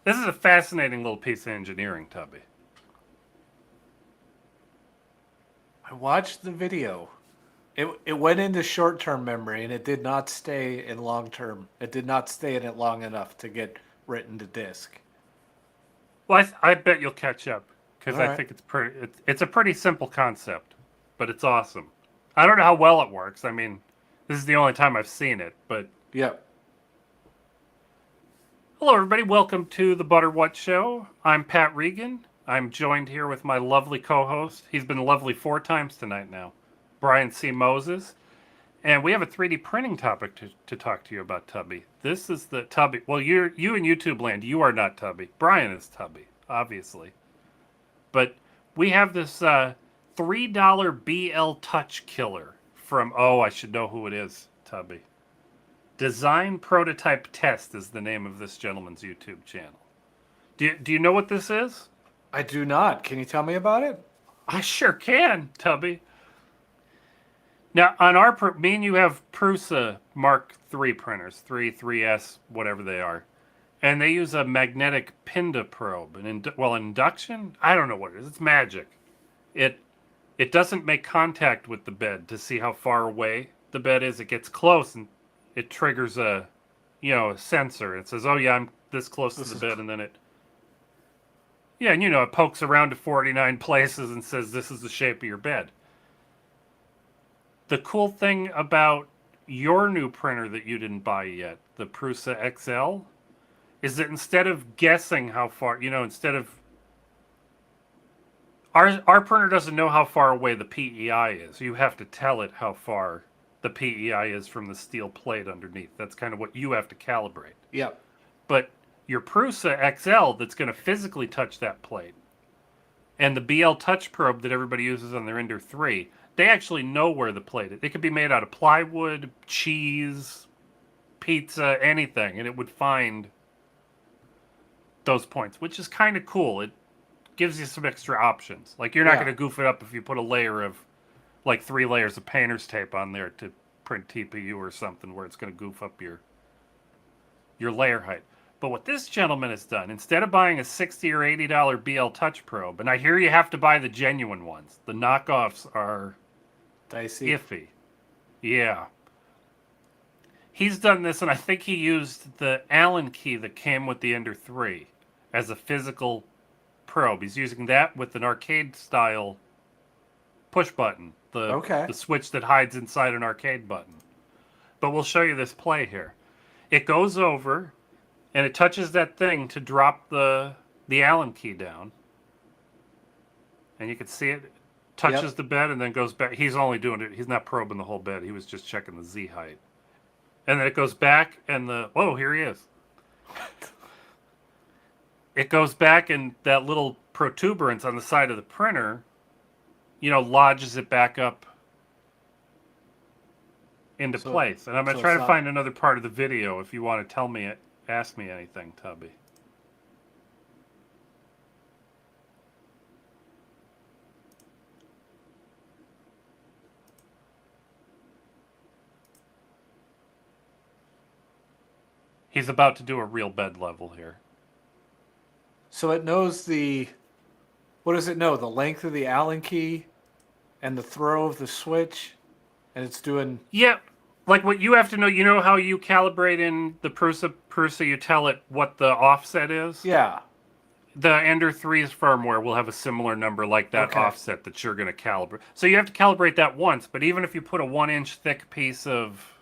This is a fascinating little piece of engineering, Tubby. I watched the video. It went into short-term memory and it did not stay in long-term. It did not stay in it long enough to get written to disk. Well, I bet you'll catch up because I Alright. think it's a pretty simple concept, but it's awesome. I don't know how well it works. I mean, this is the only time I've seen it, but Yep. hello, everybody. Welcome to the Butter What Show. I'm Pat Regan. I'm joined here with my lovely co-host. He's been lovely 4 times tonight now, Brian C. Moses. And we have a 3D printing topic to talk to you about, Tubby. This is the Tubby. Well, you in YouTube land, you are not Tubby. Brian is Tubby, obviously. But we have this $3 BL Touch Killer from, I should know who it is, Tubby. Design Prototype Test is the name of this gentleman's YouTube channel. Do you know what this is? I do not. Can you tell me about it? I sure can, Tubby. Now, on me and you have Prusa Mark III printers, 3S, whatever they are. And they use a magnetic Pinda probe. Induction? I don't know what it is. It's magic. It doesn't make contact with the bed to see how far away the bed is. It gets close and it triggers a sensor. It says, oh yeah, I'm this close to the bed, and then it pokes around to 49 places and says, this is the shape of your bed. The cool thing about your new printer that you didn't buy yet, the Prusa XL, is that instead of guessing how far, instead of... Our printer doesn't know how far away the PEI is. You have to tell it how far the PEI is from the steel plate underneath. That's kind of what you have to calibrate. Yep. But your Prusa XL that's going to physically touch that plate, and the BL Touch probe that everybody uses on their Ender 3, they actually know where the plate is. It could be made out of plywood, cheese, pizza, anything, and it would find those points, which is kind of cool. It gives you some extra options. Like, you're not Yeah. going to goof it up if you put a layer of, like, 3 layers of painter's tape on there to print TPU or something where it's going to goof up your layer height. But what this gentleman has done, instead of buying a $60 or $80 BL Touch probe, and I hear you have to buy the genuine ones, the knockoffs are Dicey. iffy. Yeah. He's done this, and I think he used the Allen key that came with the Ender 3 as a physical probe. He's using that with an arcade-style push button, the switch that hides inside an arcade button. But we'll show you this play here. It goes over, and it touches that thing to drop the Allen key down. And you can see it touches the bed and then goes back. He's only doing it. He's not probing the whole bed. He was just checking the Z height. And then it goes back, and whoa, here he is. It goes back, and that little protuberance on the side of the printer, lodges it back up into place. And I'm going to try to find another part of the video if you want to tell me it. Ask me anything, Tubby. He's about to do a real bed level here. So it knows what does it know? The length of the Allen key and the throw of the switch, and it's doing... Yeah, like what you have to know, how you calibrate in the Prusa, you tell it what the offset is? Yeah. The Ender 3's firmware will have a similar number like that offset that you're going to calibrate. So you have to calibrate that once, but even if you put a 1-inch thick piece of...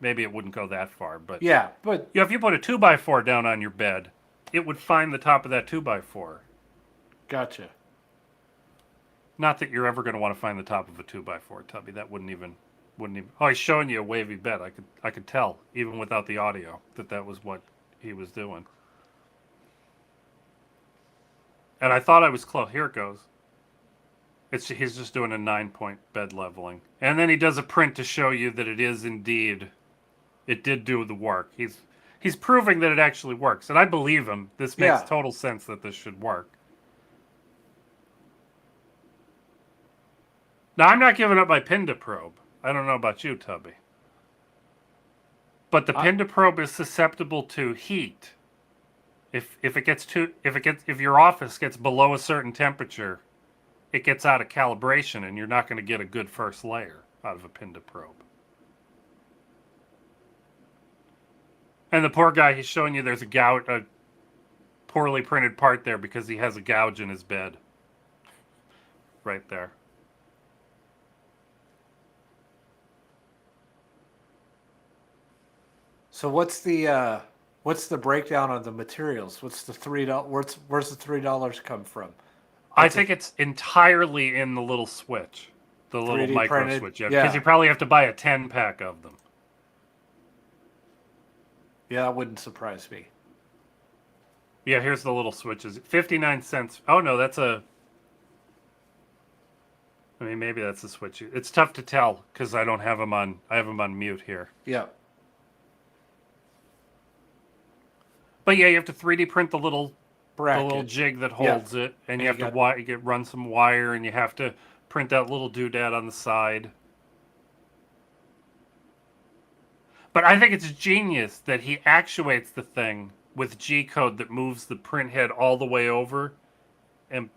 Maybe it wouldn't go that far, but... Yeah, but... if you put a 2x4 down on your bed, it would find the top of that 2x4. Gotcha. Not that you're ever going to want to find the top of a 2x4, Tubby. That wouldn't even... Oh, he's showing you a wavy bed. I could tell, even without the audio, that was what he was doing. And I thought I was close. Here it goes. He's just doing a 9-point bed leveling. And then he does a print to show you that it is indeed... It did do the work. He's proving that it actually works. And I believe him. This makes total sense that this should work. Now, I'm not giving up my Pinda probe. I don't know about you, Tubby. But the Pinda probe is susceptible to heat. If your office gets below a certain temperature, it gets out of calibration, and you're not going to get a good first layer out of a Pinda probe. And the poor guy, he's showing you there's a poorly printed part there because he has a gouge in his bed. Right there. So what's the breakdown on the materials? What's the $3? Where's the $3 come from? I think it's entirely in the little switch, the little micro printed switch. Yeah, because you probably have to buy a 10-pack of them. Yeah, that wouldn't surprise me. Yeah, here's the little switches. 59 cents. Oh, no, that's a... I mean, maybe that's a switch. It's tough to tell because I don't have them on... I have them on mute here. Yeah. But yeah, you have to 3D print the little bracket, the little jig that holds it, and you have to run some wire, and you have to print that little doodad on the side. But I think it's genius that he actuates the thing with G-code that moves the print head all the way over and,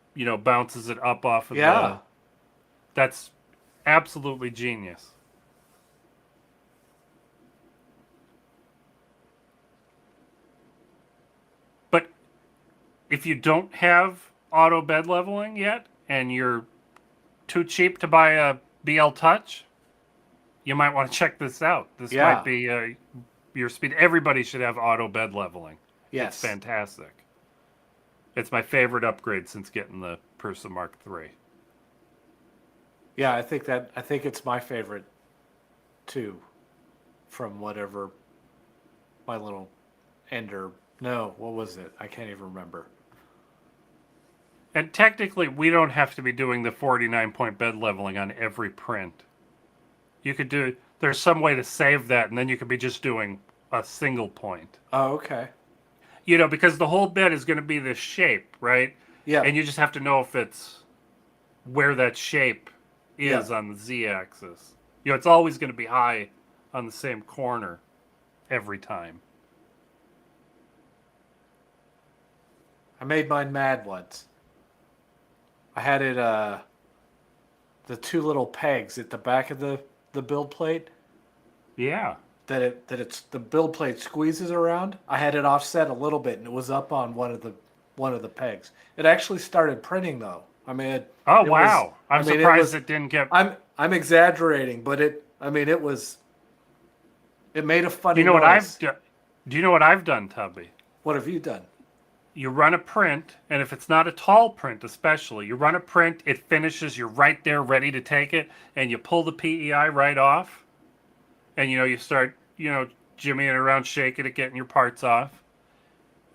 bounces it up off of the... That's absolutely genius. But if you don't have auto bed leveling yet, and you're too cheap to buy a BL Touch, you might want to check this out. This might be your speed. Everybody should have auto bed leveling. Yes. It's fantastic. It's my favorite upgrade since getting the Prusa Mark III. Yeah, I think it's my favorite too, from whatever my little Ender. No, what was it? I can't even remember. And technically, we don't have to be doing the 49-point bed leveling on every print. You could do... There's some way to save that, and then you could be just doing a single point. Oh, okay. Because the whole bed is going to be this shape, right? Yeah. And you just have to know if it's where that shape is on the Z-axis. It's always going to be high on the same corner every time. I made mine mad once. I had it the two little pegs at the back of the build plate Yeah. it's the build plate squeezes around. I had it offset a little bit and it was up on one of the pegs. It actually started printing though. I mean, Oh it wow! was, I'm I mean, surprised it didn't get. I'm exaggerating, but it. I mean, it was. It made a funny. Do you know what noise. I've done? Do you know what I've done, Tubby? What have you done? You run a print, and if it's not a tall print, especially, you run a print. It finishes. You're right there, ready to take it, and you pull the PEI right off, and you start jimmying around, shaking it, getting your parts off,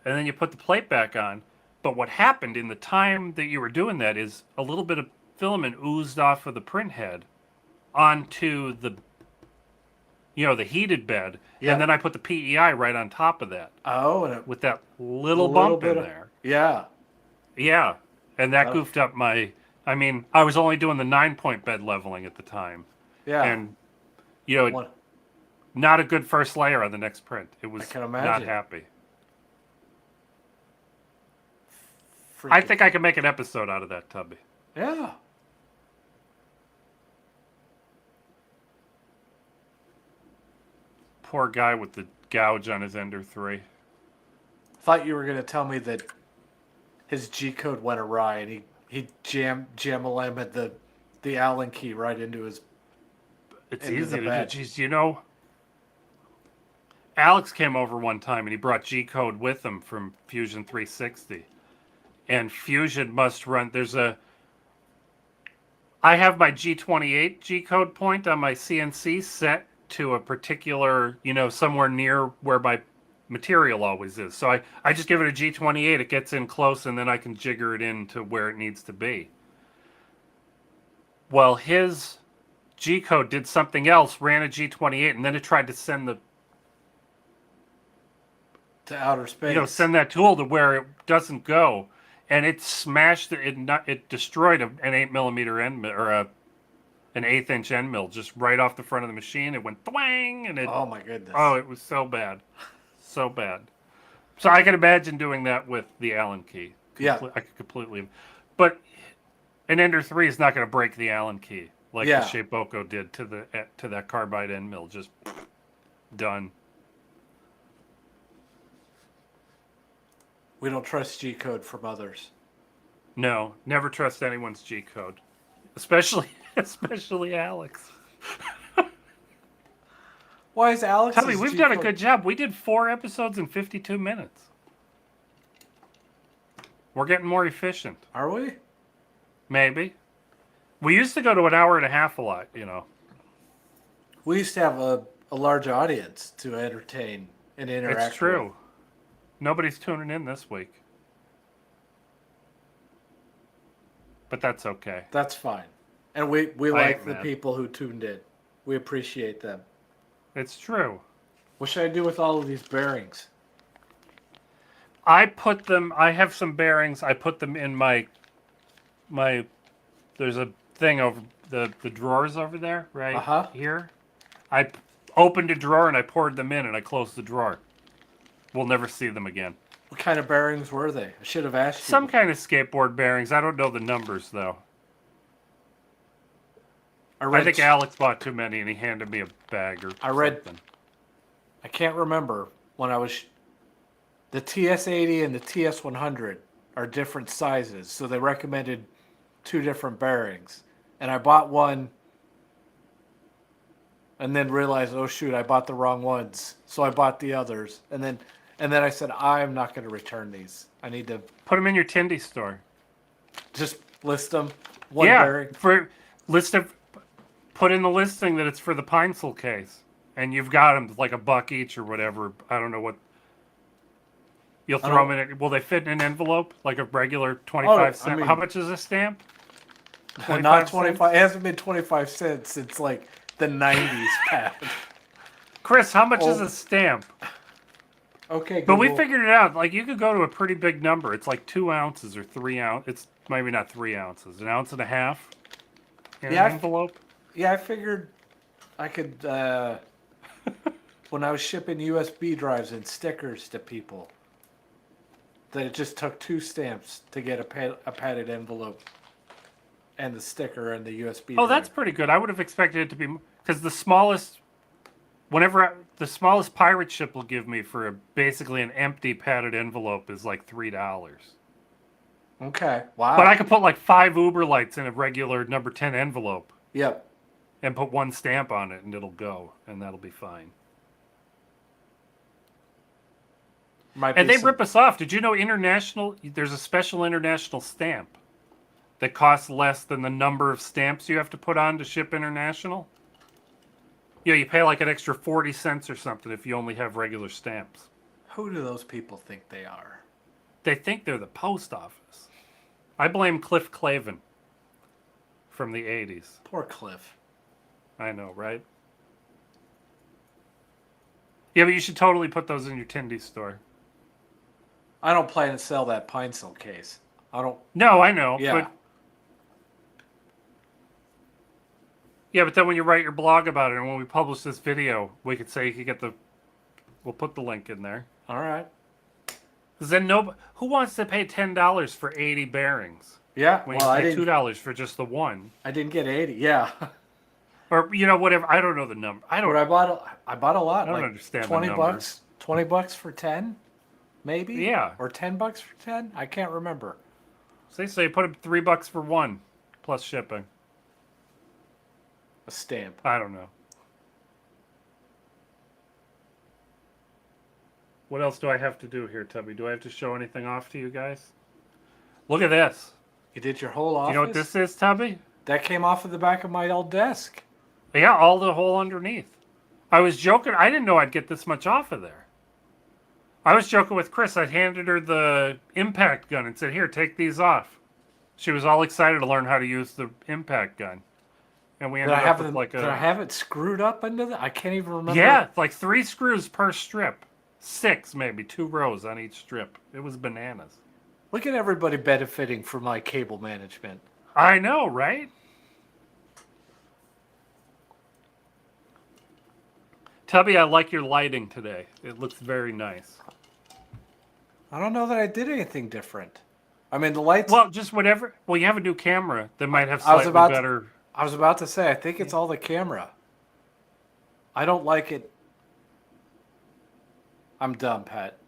and then you put the plate back on. But what happened in the time that you were doing that is a little bit of filament oozed off of the print head onto the the heated bed, Yeah. and then I put the PEI right on top of that Oh, and with that little bump in there. Yeah. Yeah, and that goofed up my. I mean, I was only doing the 9-point bed leveling at the time, Yeah. and What- not a good first layer on the next print. It was can not imagine. happy. I freaking- think I can make an episode out of that, Tubby. Yeah. Poor guy with the gouge on his Ender 3. Thought you were gonna tell me that his G code went awry and he jam-a-lammed the Allen key right into his. It's Into easy the to do. bed. Geez, Alex came over one time and he brought G code with him from Fusion 360. And Fusion must run. I have my G28 G code point on my CNC set to a particular, somewhere near where my material always is. So I just give it a G28, it gets in close, and then I can jigger it into where it needs to be. Well, his G code did something else, ran a G28, and then it tried to send To outer space. send that tool to where it doesn't go, and it smashed it. It destroyed an 8mm end mill, or an 1/8 inch end mill just right off the front of the machine. It went twang, and Oh my goodness. oh, it was so bad, so bad. So I can imagine doing that with the Allen key. Yeah. I could completely, but an Ender 3 is not going to break the Allen key like Yeah. the Shapeoko did to that carbide end mill. Just done. We don't trust G code from others. No, never trust anyone's G code, especially Alex. Why is Alex? Tell me, we've done a good job. We did 4 episodes in 52 minutes. We're getting more efficient. Are we? Maybe. We used to go to an hour and a half a lot, We used to have a large audience to entertain and interact. It's true. with. Nobody's tuning in this week. But that's okay. That's fine. And we I like ain't the mad. people who tuned in. We appreciate them. It's true. What should I do with all of these bearings? I have some bearings. I put them in my there's a thing over the drawers over there, right here. I opened a drawer and I poured them in and I closed the drawer. We'll never see them again. What kind of bearings were they? I should have asked you. Some kind of skateboard bearings. I don't know the numbers though. I think Alex bought too many and he handed me a bag or something. I can't remember when I was. The TS80 and the TS100 are different sizes, so they recommended 2 different bearings. And I bought one and then realized, oh shoot, I bought the wrong ones. So I bought the others. And then I said, I'm not going to return these. I need to Put them in your Tindy store. just list them. One bearing. Put in the listing that it's for the Pinesil case, and you've got them like $1 each or whatever. I don't know what. You'll throw them in it. Will they fit in an envelope like a regular 25 cent? I mean- How much is a stamp? Not 25 25. It hasn't been 25 cents since like the 90s, Pat. Chris, how much is Oh. a stamp? Okay, But we Google. figured it out. Like you could go to a pretty big number. It's like 2 ounces or 3 ounce. It's maybe not 3 ounces. 1.5 ounces in Yeah, an envelope. Yeah, I figured I could, when I was shipping USB drives and stickers to people. that it just took 2 stamps to get a padded envelope and the sticker and the USB Oh, drive. that's pretty good. I would have expected it to be because the smallest, the smallest pirate ship will give me for basically an empty padded envelope is like $3. Okay. Wow. But I could put like 5 Uber lights in a regular number 10 envelope Yep. and put 1 stamp on it, and it'll go, and that'll be fine. And they rip us off. Did you know there's a special international stamp that costs less than the number of stamps you have to put on to ship international? Yeah, you pay like an extra 40 cents or something if you only have regular stamps. Who do those people think they are? They think they're the post office. I blame Cliff Clavin from the 80s. Poor Cliff. I know, right? Yeah, but you should totally put those in your Tindy store. I don't plan to sell that Pine-Sol case. I don't. No, I know. Yeah. But then when you write your blog about it, and when we publish this video, we could say you could get we'll put the link in there. All right. Because then who wants to pay $10 for 80 bearings? Yeah. When Well, I you pay didn't. $2 for just the one. I didn't get 80. Yeah. Or, whatever. I don't know the number. But I bought a lot. I don't like understand the 20 numbers. bucks. 20 bucks for 10, maybe. Yeah. Or 10 bucks for 10. I can't remember. So they say put up $3 for one, plus shipping. A stamp. I don't know. What else do I have to do here, Tubby? Do I have to show anything off to you guys? Look at this. You did your whole office. You know what this is, Tubby? That came off of the back of my old desk. Yeah, all the hole underneath. I was joking. I didn't know I'd get this much off of there. I was joking with Chris. I handed her the impact gun and said, "Here, take these off." She was all excited to learn how to use the impact gun. And we Did ended I up have with like did I have it screwed up into that? I can't even remember. Yeah, it's like 3 screws per strip. 6 maybe, 2 rows on each strip. It was bananas. Look at everybody benefiting from my cable management. I know, right? Tubby, I like your lighting today. It looks very nice. I don't know that I did anything different. I mean, the lights. Well, just whatever. Well, you have a new camera that might have I was slightly better. I was about to say, I think it's all the camera. I don't like it. I'm done, Pat.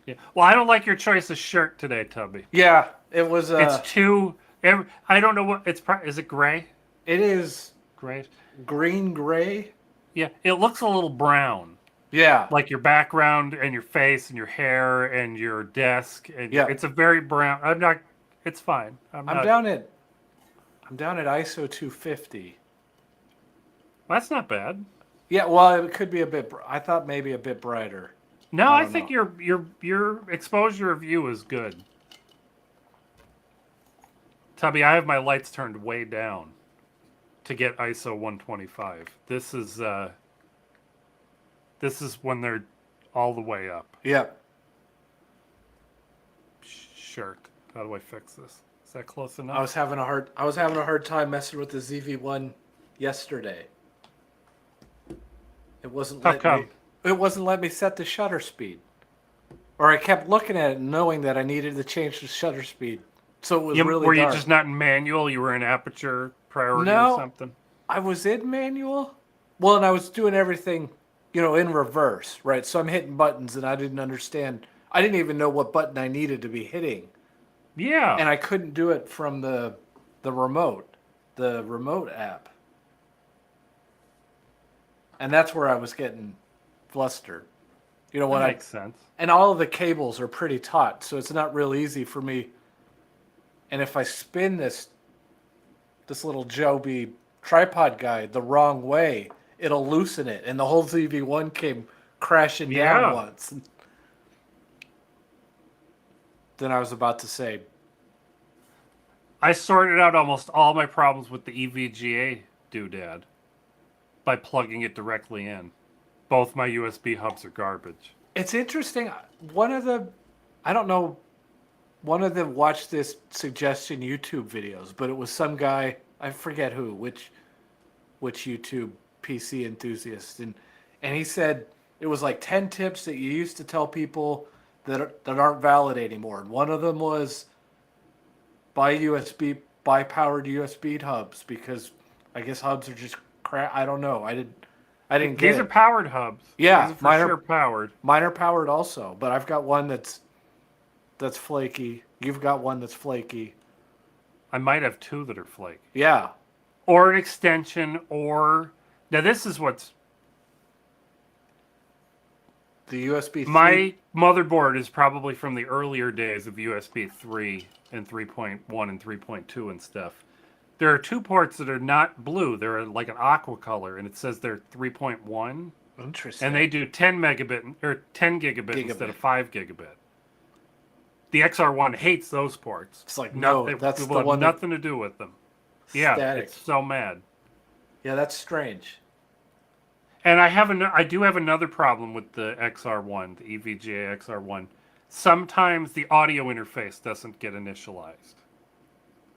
Yeah. Well, I don't like your choice of shirt today, Tubby. Yeah, it was. It's too. I don't know what it's. Is it gray? It is Gray. green gray. Yeah, it looks a little brown. Yeah. Like your background and your face and your hair and your desk. And Yeah. It's a very brown. I'm not. It's fine. I'm down at ISO 250. That's not bad. Yeah, well, it could be a bit. I thought maybe a bit brighter. No, I don't think know. your exposure of view is good. Tubby, I have my lights turned way down to get ISO 125. This is when they're all the way up. Yeah. Shirt. How do I fix this? Is that close enough? I was having a hard time messing with the ZV-1 yesterday. It wasn't How letting come? me. It wasn't letting me set the shutter speed. Or I kept looking at it knowing that I needed to change the shutter speed. So it was really were dark. you just not in manual? You were in aperture priority No. or something? I was in manual. Well, and I was doing everything, in reverse, right? So I'm hitting buttons and I didn't understand. I didn't even know what button I needed to be hitting. Yeah. And I couldn't do it from the remote app. And that's where I was getting flustered. You know what? That makes sense. And all of the cables are pretty taut, so it's not real easy for me. And if I spin this little Joby tripod guy the wrong way, it'll loosen it, and the whole ZV-1 came crashing down once. Then I was about to say, I sorted out almost all my problems with the EVGA doodad by plugging it directly in. Both my USB hubs are garbage. it's interesting. One of the watch this suggestion YouTube videos, but it was some guy, I forget who, which YouTube PC enthusiast, and he said it was like 10 tips that you used to tell people that aren't valid anymore. And one of them was buy powered USB hubs, because I guess hubs are just crap. I don't know. I didn't get These are it. powered hubs. Yeah, These are for sure powered. Mine are powered also, but I've got one that's flaky. You've got one that's flaky. I might have two that are flaky. Yeah. Or an extension, or now this is what's The USB 3. my motherboard is probably from the earlier days of USB 3 and 3.1 and 3.2 and stuff. There are two ports that are not blue. They're like an aqua color, and it says they're 3.1. Interesting. And they do 10 megabit or 10 gigabit instead of 5 gigabit. The XR1 hates those ports. It's like, no, that's the one. Nothing to do with them. Yeah, Static. it's so mad. Yeah, that's strange. And I do have another problem with the XR1, the EVGA XR1. Sometimes the audio interface doesn't get initialized.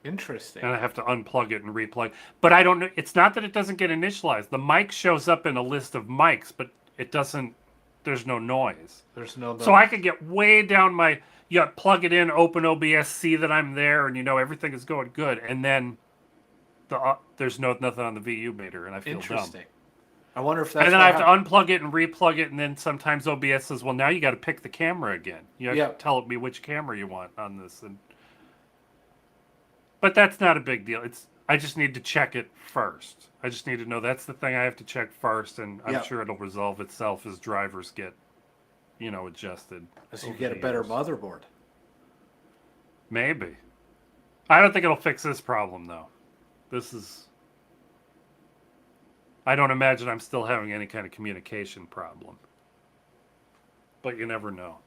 Interesting. And I have to unplug it and replug. But I don't know. It's not that it doesn't get initialized. The mic shows up in a list of mics, but it doesn't. There's no noise. There's no noise. So I could get way down my. Plug it in, open OBS, see that I'm there, and everything is going good. And then there's nothing on the VU meter, and I feel Interesting. dumb. I wonder if that's. And then I have to unplug it and replug it, and then sometimes OBS says, "Well, now you got to pick the camera again. You have to tell me which camera you want on this." But that's not a big deal. I just need to check it first. I just need to know that's the thing I have to check first, and I'm sure it'll resolve itself as drivers get, adjusted. As you get a better motherboard. Maybe. I don't think it'll fix this problem, though. I don't imagine I'm still having any kind of communication problem. But you never know.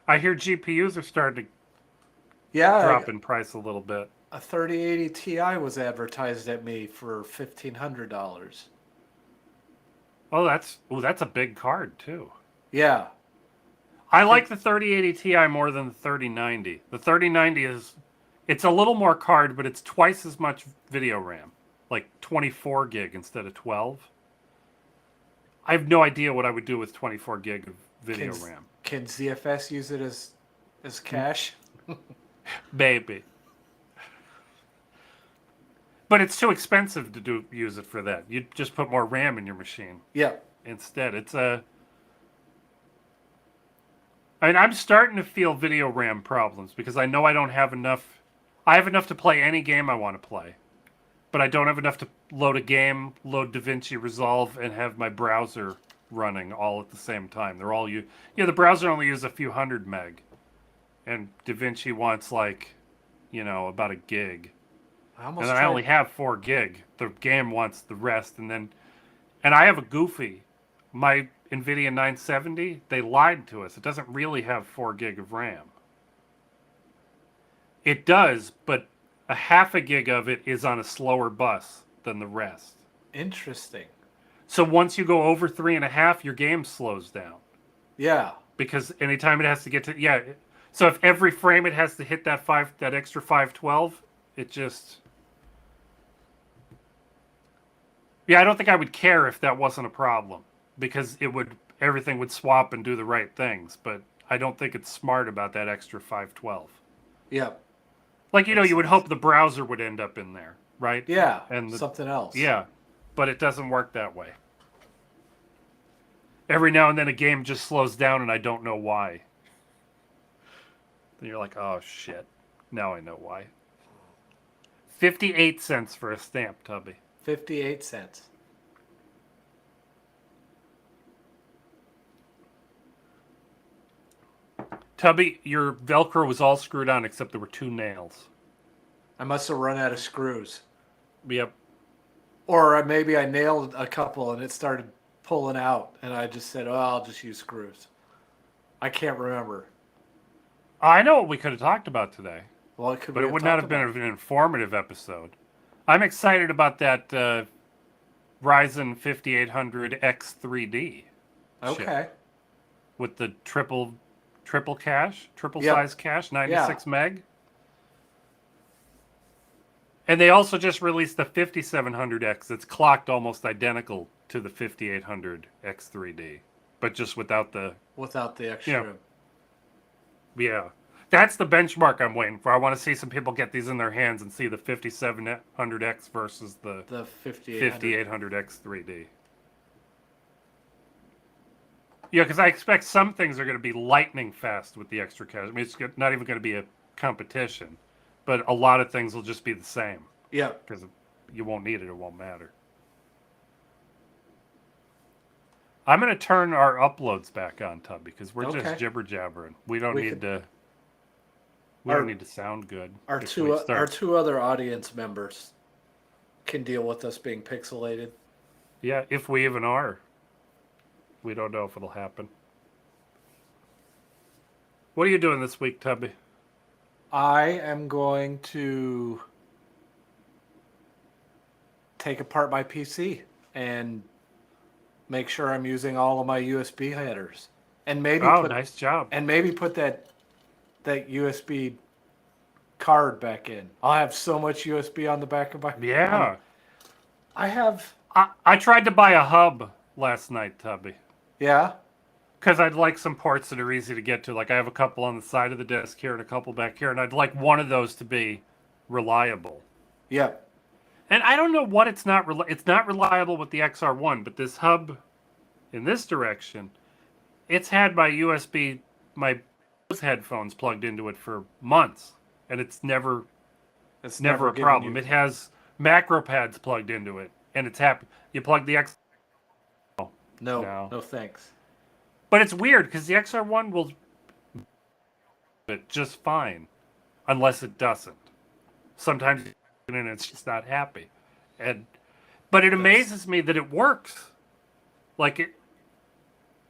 I hear GPUs are starting to drop in price a little bit. A 3080 Ti was advertised at me for $1,500. Oh, that's a big card too. Yeah. I like the 3080 Ti more than the 3090. The 3090 it's a little more card, but it's twice as much video RAM, like 24 gig instead of 12. I have no idea what I would do with 24 gig of video RAM. Can ZFS use it as cache? Maybe. But it's too expensive to use it for that. You just put more RAM in your machine. Yeah. Instead, I'm starting to feel video RAM problems because I know I don't have enough. I have enough to play any game I want to play, but I don't have enough to load a game, load DaVinci Resolve, and have my browser running all at the same time. They're all the browser only uses a few hundred meg, and DaVinci wants about a gig. I only have 4 gig. The game wants the rest, and I have a goofy. My NVIDIA 970, they lied to us. It doesn't really have 4 gig of RAM. It does, but a half a gig of it is on a slower bus than the rest. Interesting. So once you go over 3.5, your game slows down. Yeah. Because anytime it has to get to so if every frame it has to hit that extra 512, it just. Yeah, I don't think I would care if that wasn't a problem because everything would swap and do the right things, but I don't think it's smart about that extra 512. Yeah. Like, you would hope the browser would end up in there, right? Yeah, something else. Yeah, but it doesn't work that way. Every now and then a game just slows down and I don't know why. Then you're like, oh shit, now I know why. 58 cents for a stamp, Tubby. 58 cents. Tubby, your Velcro was all screwed on except there were 2 nails. I must have run out of screws. Yep. Or maybe I nailed a couple and it started pulling out and I just said, I'll just use screws. I can't remember. I know what we could have talked about today. Well, it could but it would not have been an informative episode. I'm excited about that Ryzen 5800 X3D. Okay. Chip with the triple cache, size cache, 96 meg. And they also just released the 5700X that's clocked almost identical to the 5800 X3D, but just without the extra. Yeah. That's the benchmark I'm waiting for. I want to see some people get these in their hands and see the 5700X versus the 5800 X3D. Yeah, because I expect some things are going to be lightning fast with the extra cache. I mean, it's not even going to be a competition, but a lot of things will just be the same. Yeah. Because you won't need it, it won't matter. I'm going to turn our uploads back on, Tubby, because we're just jibber jabbering. We don't need to. We don't need to sound good. Our two other audience members can deal with us being pixelated. Yeah, if we even are. We don't know if it'll happen. What are you doing this week, Tubby? I am going to take apart my PC and make sure I'm using all of my USB headers, and maybe nice job. And maybe put that USB card back in. I'll have so much USB on the back of my I tried to buy a hub last night, Tubby. Yeah? Because I'd like some ports that are easy to get to. Like I have a couple on the side of the desk here and a couple back here, and I'd like one of those to be reliable. Yeah. And I don't know what it's not reliable with the XR1, but this hub in this direction, it's had my headphones plugged into it for months, and it's never a problem. It has macro pads plugged into it, and it's happy. You plug the X. No, thanks. But it's weird because the XR1 will it just fine, unless it doesn't. Sometimes and it's just not happy, but it amazes me that it works. Like it,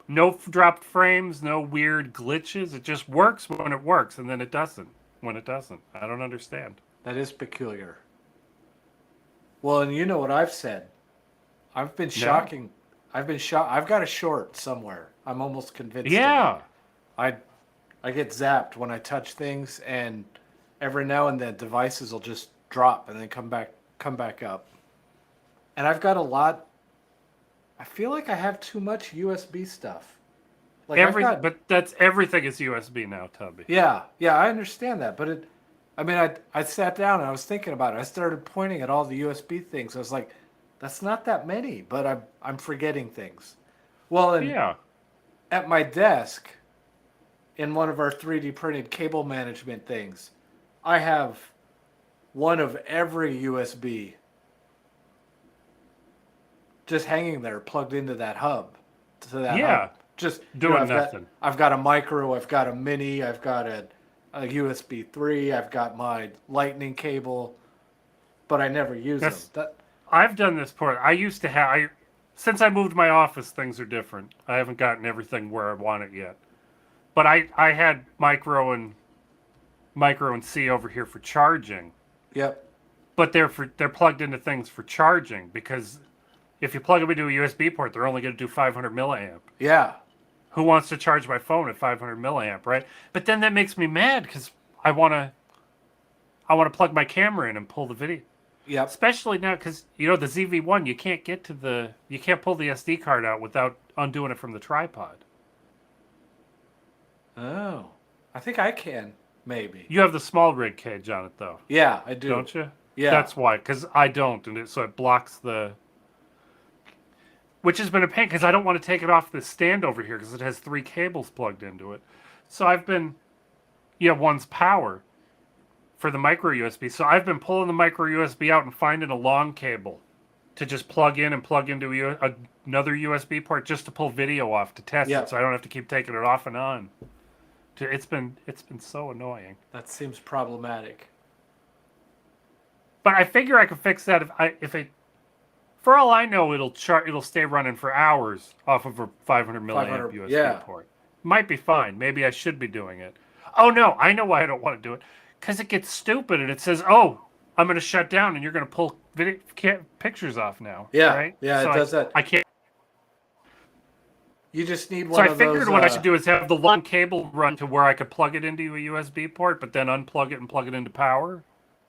no dropped frames, no weird glitches. It just works when it works, and then it doesn't when it doesn't. I don't understand. That is peculiar. Well, and you know what I've said. I've been shocking. I've got a short somewhere. I'm almost convinced. Yeah. I get zapped when I touch things, and every now and then devices will just drop and then come back up. And I've got a lot. I feel like I have too much USB stuff. Like but that's everything is USB now, Tubby. Yeah, I understand that, but I sat down and I was thinking about it. I started pointing at all the USB things. I was like, that's not that many, but I'm forgetting things. Well, and at my desk, in one of our 3D printed cable management things, I have one of every USB just hanging there, plugged into that hub. Hub. Just doing nothing. I've got a micro, I've got a mini, I've got a USB 3, I've got my lightning cable, but I never use them. I've done this part. I used to have. Since I moved my office, things are different. I haven't gotten everything where I want it yet. But I had micro and C over here for charging. Yep. But they're plugged into things for charging, because if you plug them into a USB port, they're only going to do 500 milliamp. Yeah. Who wants to charge my phone at 500 milliamp, right? But then that makes me mad because I want to plug my camera in and pull the video. Yep. Especially now, because the ZV-1, you can't pull the SD card out without undoing it from the tripod. Oh, I think I can, maybe. You have the small rig cage on it, though. Yeah, I do. Don't you? Yeah. That's why, because I don't, and so it blocks the. Which has been a pain, because I don't want to take it off the stand over here, because it has 3 cables plugged into it. So I've been, one's power for the micro USB. So I've been pulling the micro USB out and finding a long cable to just plug in and plug into another USB port just to pull video off to test it, so I don't have to keep taking it off and on. It's been so annoying. That seems problematic. But I figure I can fix that if for all I know, it'll stay running for hours off of a 500 milliamp USB port. Might be fine. Maybe I should be doing it. Oh no, I know why I don't want to do it. Because it gets stupid and it says, "Oh, I'm going to shut down and you're going to pull pictures off now." Yeah, right? Yeah, so it does that. I can't. You just need one of those. So I figured what I should do is have the long cable run to where I could plug it into a USB port, but then unplug it and plug it into power.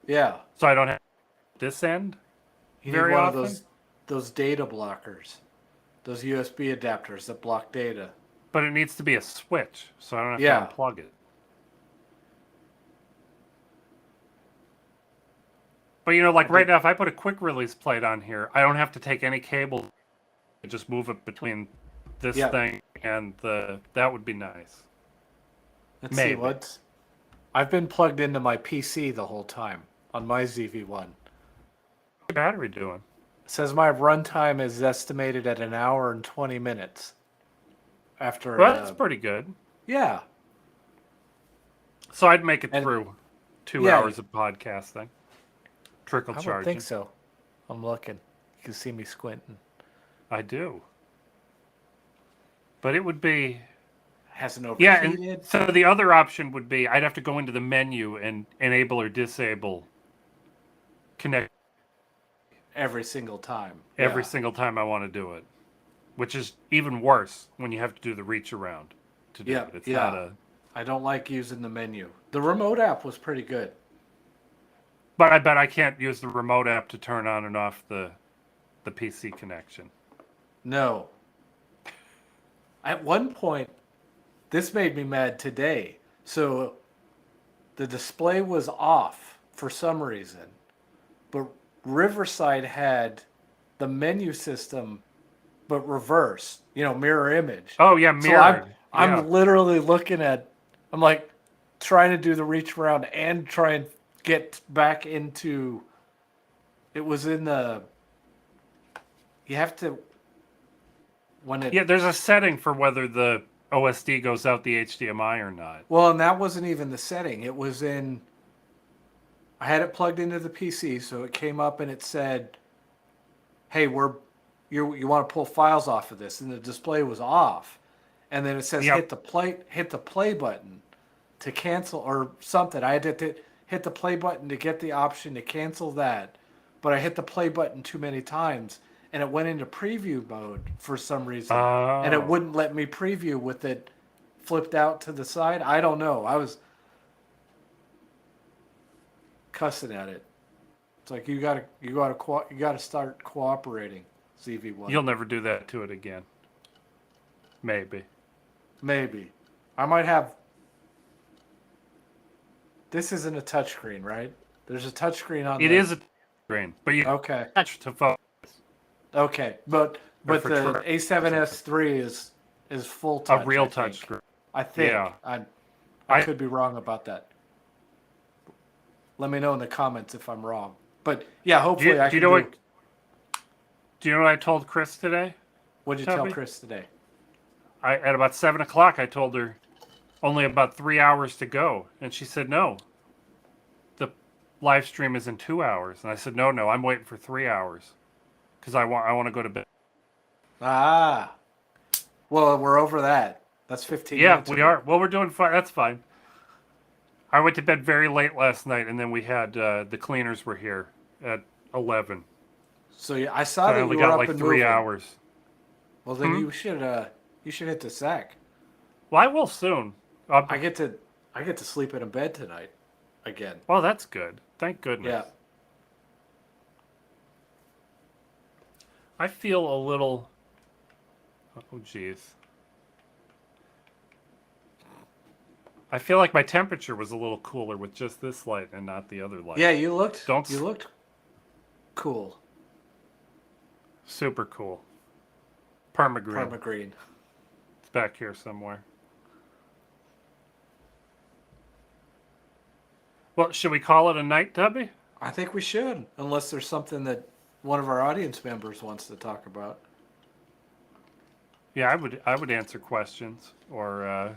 Yeah. So I don't have this end. You need one of those data blockers. those USB adapters that block data. But it needs to be a switch, so I don't have Yeah. to unplug it. But like right now, if I put a quick release plate on here, I don't have to take any cable. I just move it between this thing and that would be nice. Let's see what. I've been plugged into my PC the whole time on my ZV-1. What's the battery doing? It says my runtime is estimated at 1 hour and 20 minutes. After Well, that's pretty good. Yeah. So I'd make it through 2 hours of podcasting. Trickle charging. I would think so. I'm looking. You can see me squinting. I do. But it would be... Hasn't overheated. Yeah, and so the other option would be I'd have to go into the menu and enable or disable connect every single time. Every single time I want to do it. Which is even worse when you have to do the reach around to do it. It's not a... I don't like using the menu. The remote app was pretty good. But I bet I can't use the remote app to turn on and off the PC connection. No. At one point, this made me mad today. So the display was off for some reason, but Riverside had the menu system, but reverse, mirror image. Oh yeah, mirrored. So I'm literally looking at, I'm like trying to do the reach around and try and get back into, it was in the, you have to, when it... Yeah, there's a setting for whether the OSD goes out the HDMI or not. Well, and that wasn't even the setting. It was in, I had it plugged into the PC, so it came up and it said, hey, you want to pull files off of this, and the display was off. And then it says hit the play button to cancel or something. I had to hit the play button to get the option to cancel that, but I hit the play button too many times, and it went into preview mode for some reason, and it wouldn't let me preview with it flipped out to the side. I don't know. I was cussing at it. It's like you gotta start cooperating, ZV-1. You'll never do that to it again. Maybe. I might have. This isn't a touchscreen, right? There's a touchscreen on. It is a touchscreen, but you touch to focus. Okay, but the A7S III is full touch. A real touchscreen. I think. Yeah. I could be wrong about that. Let me know in the comments if I'm wrong. But yeah, hopefully I can do. Do you know what I told Chris today? What did you tell Chris today? At about 7 o'clock, I told her only about 3 hours to go, and she said no. The live stream is in 2 hours, and I said no, I'm waiting for 3 hours because I want to go to bed. Ah, well, we're over that. That's 15 minutes. Yeah, we are. Well, we're doing fine. That's fine. I went to bed very late last night, and then we had the cleaners were here at 11. So yeah, I saw that you were got up like and 3 moving. hours. Well, then you should hit the sack. Well, I will soon. I get to sleep in a bed tonight, again. Well, that's good. Thank goodness. Yeah. I feel a little. Oh, jeez. I feel like my temperature was a little cooler with just this light and not the other light. Yeah, you looked cool. Super cool. Permagreen. Permagreen. It's back here somewhere. Well, should we call it a night, Tubby? I think we should, unless there's something that one of our audience members wants to talk about. Yeah, I would answer questions, or I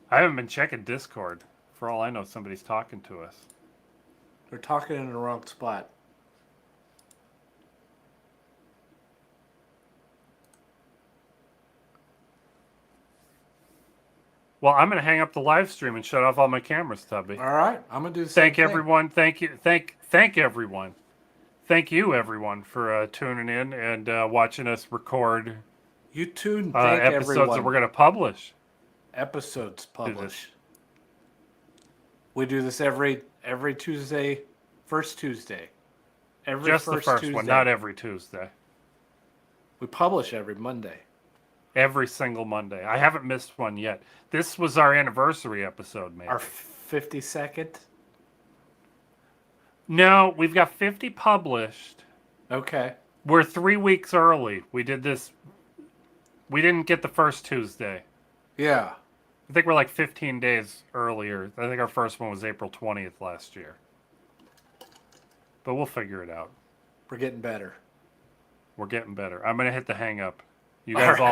haven't been checking Discord. For all I know, somebody's talking to us. They're talking in the wrong spot. Well, I'm going to hang up the live stream and shut off all my cameras, Tubby. All right, I'm going to do the same Thank thing. everyone. Thank you. Thank everyone. Thank you, everyone, for tuning in and watching us record. Thank episodes everyone. that we're going to publish. Episodes publish. We do this every Tuesday, first Tuesday. Just the first one, not every Tuesday. We publish every Monday. Every single Monday. I haven't missed one yet. This was our anniversary episode, maybe. Our 52nd? No, we've got 50 published. Okay. We're 3 weeks early. We did this. We didn't get the first Tuesday. Yeah. I think we're like 15 days earlier. I think our first one was April 20th last year. But we'll figure it out. We're getting better. We're getting better. I'm going to hit the hang up. You All guys all right.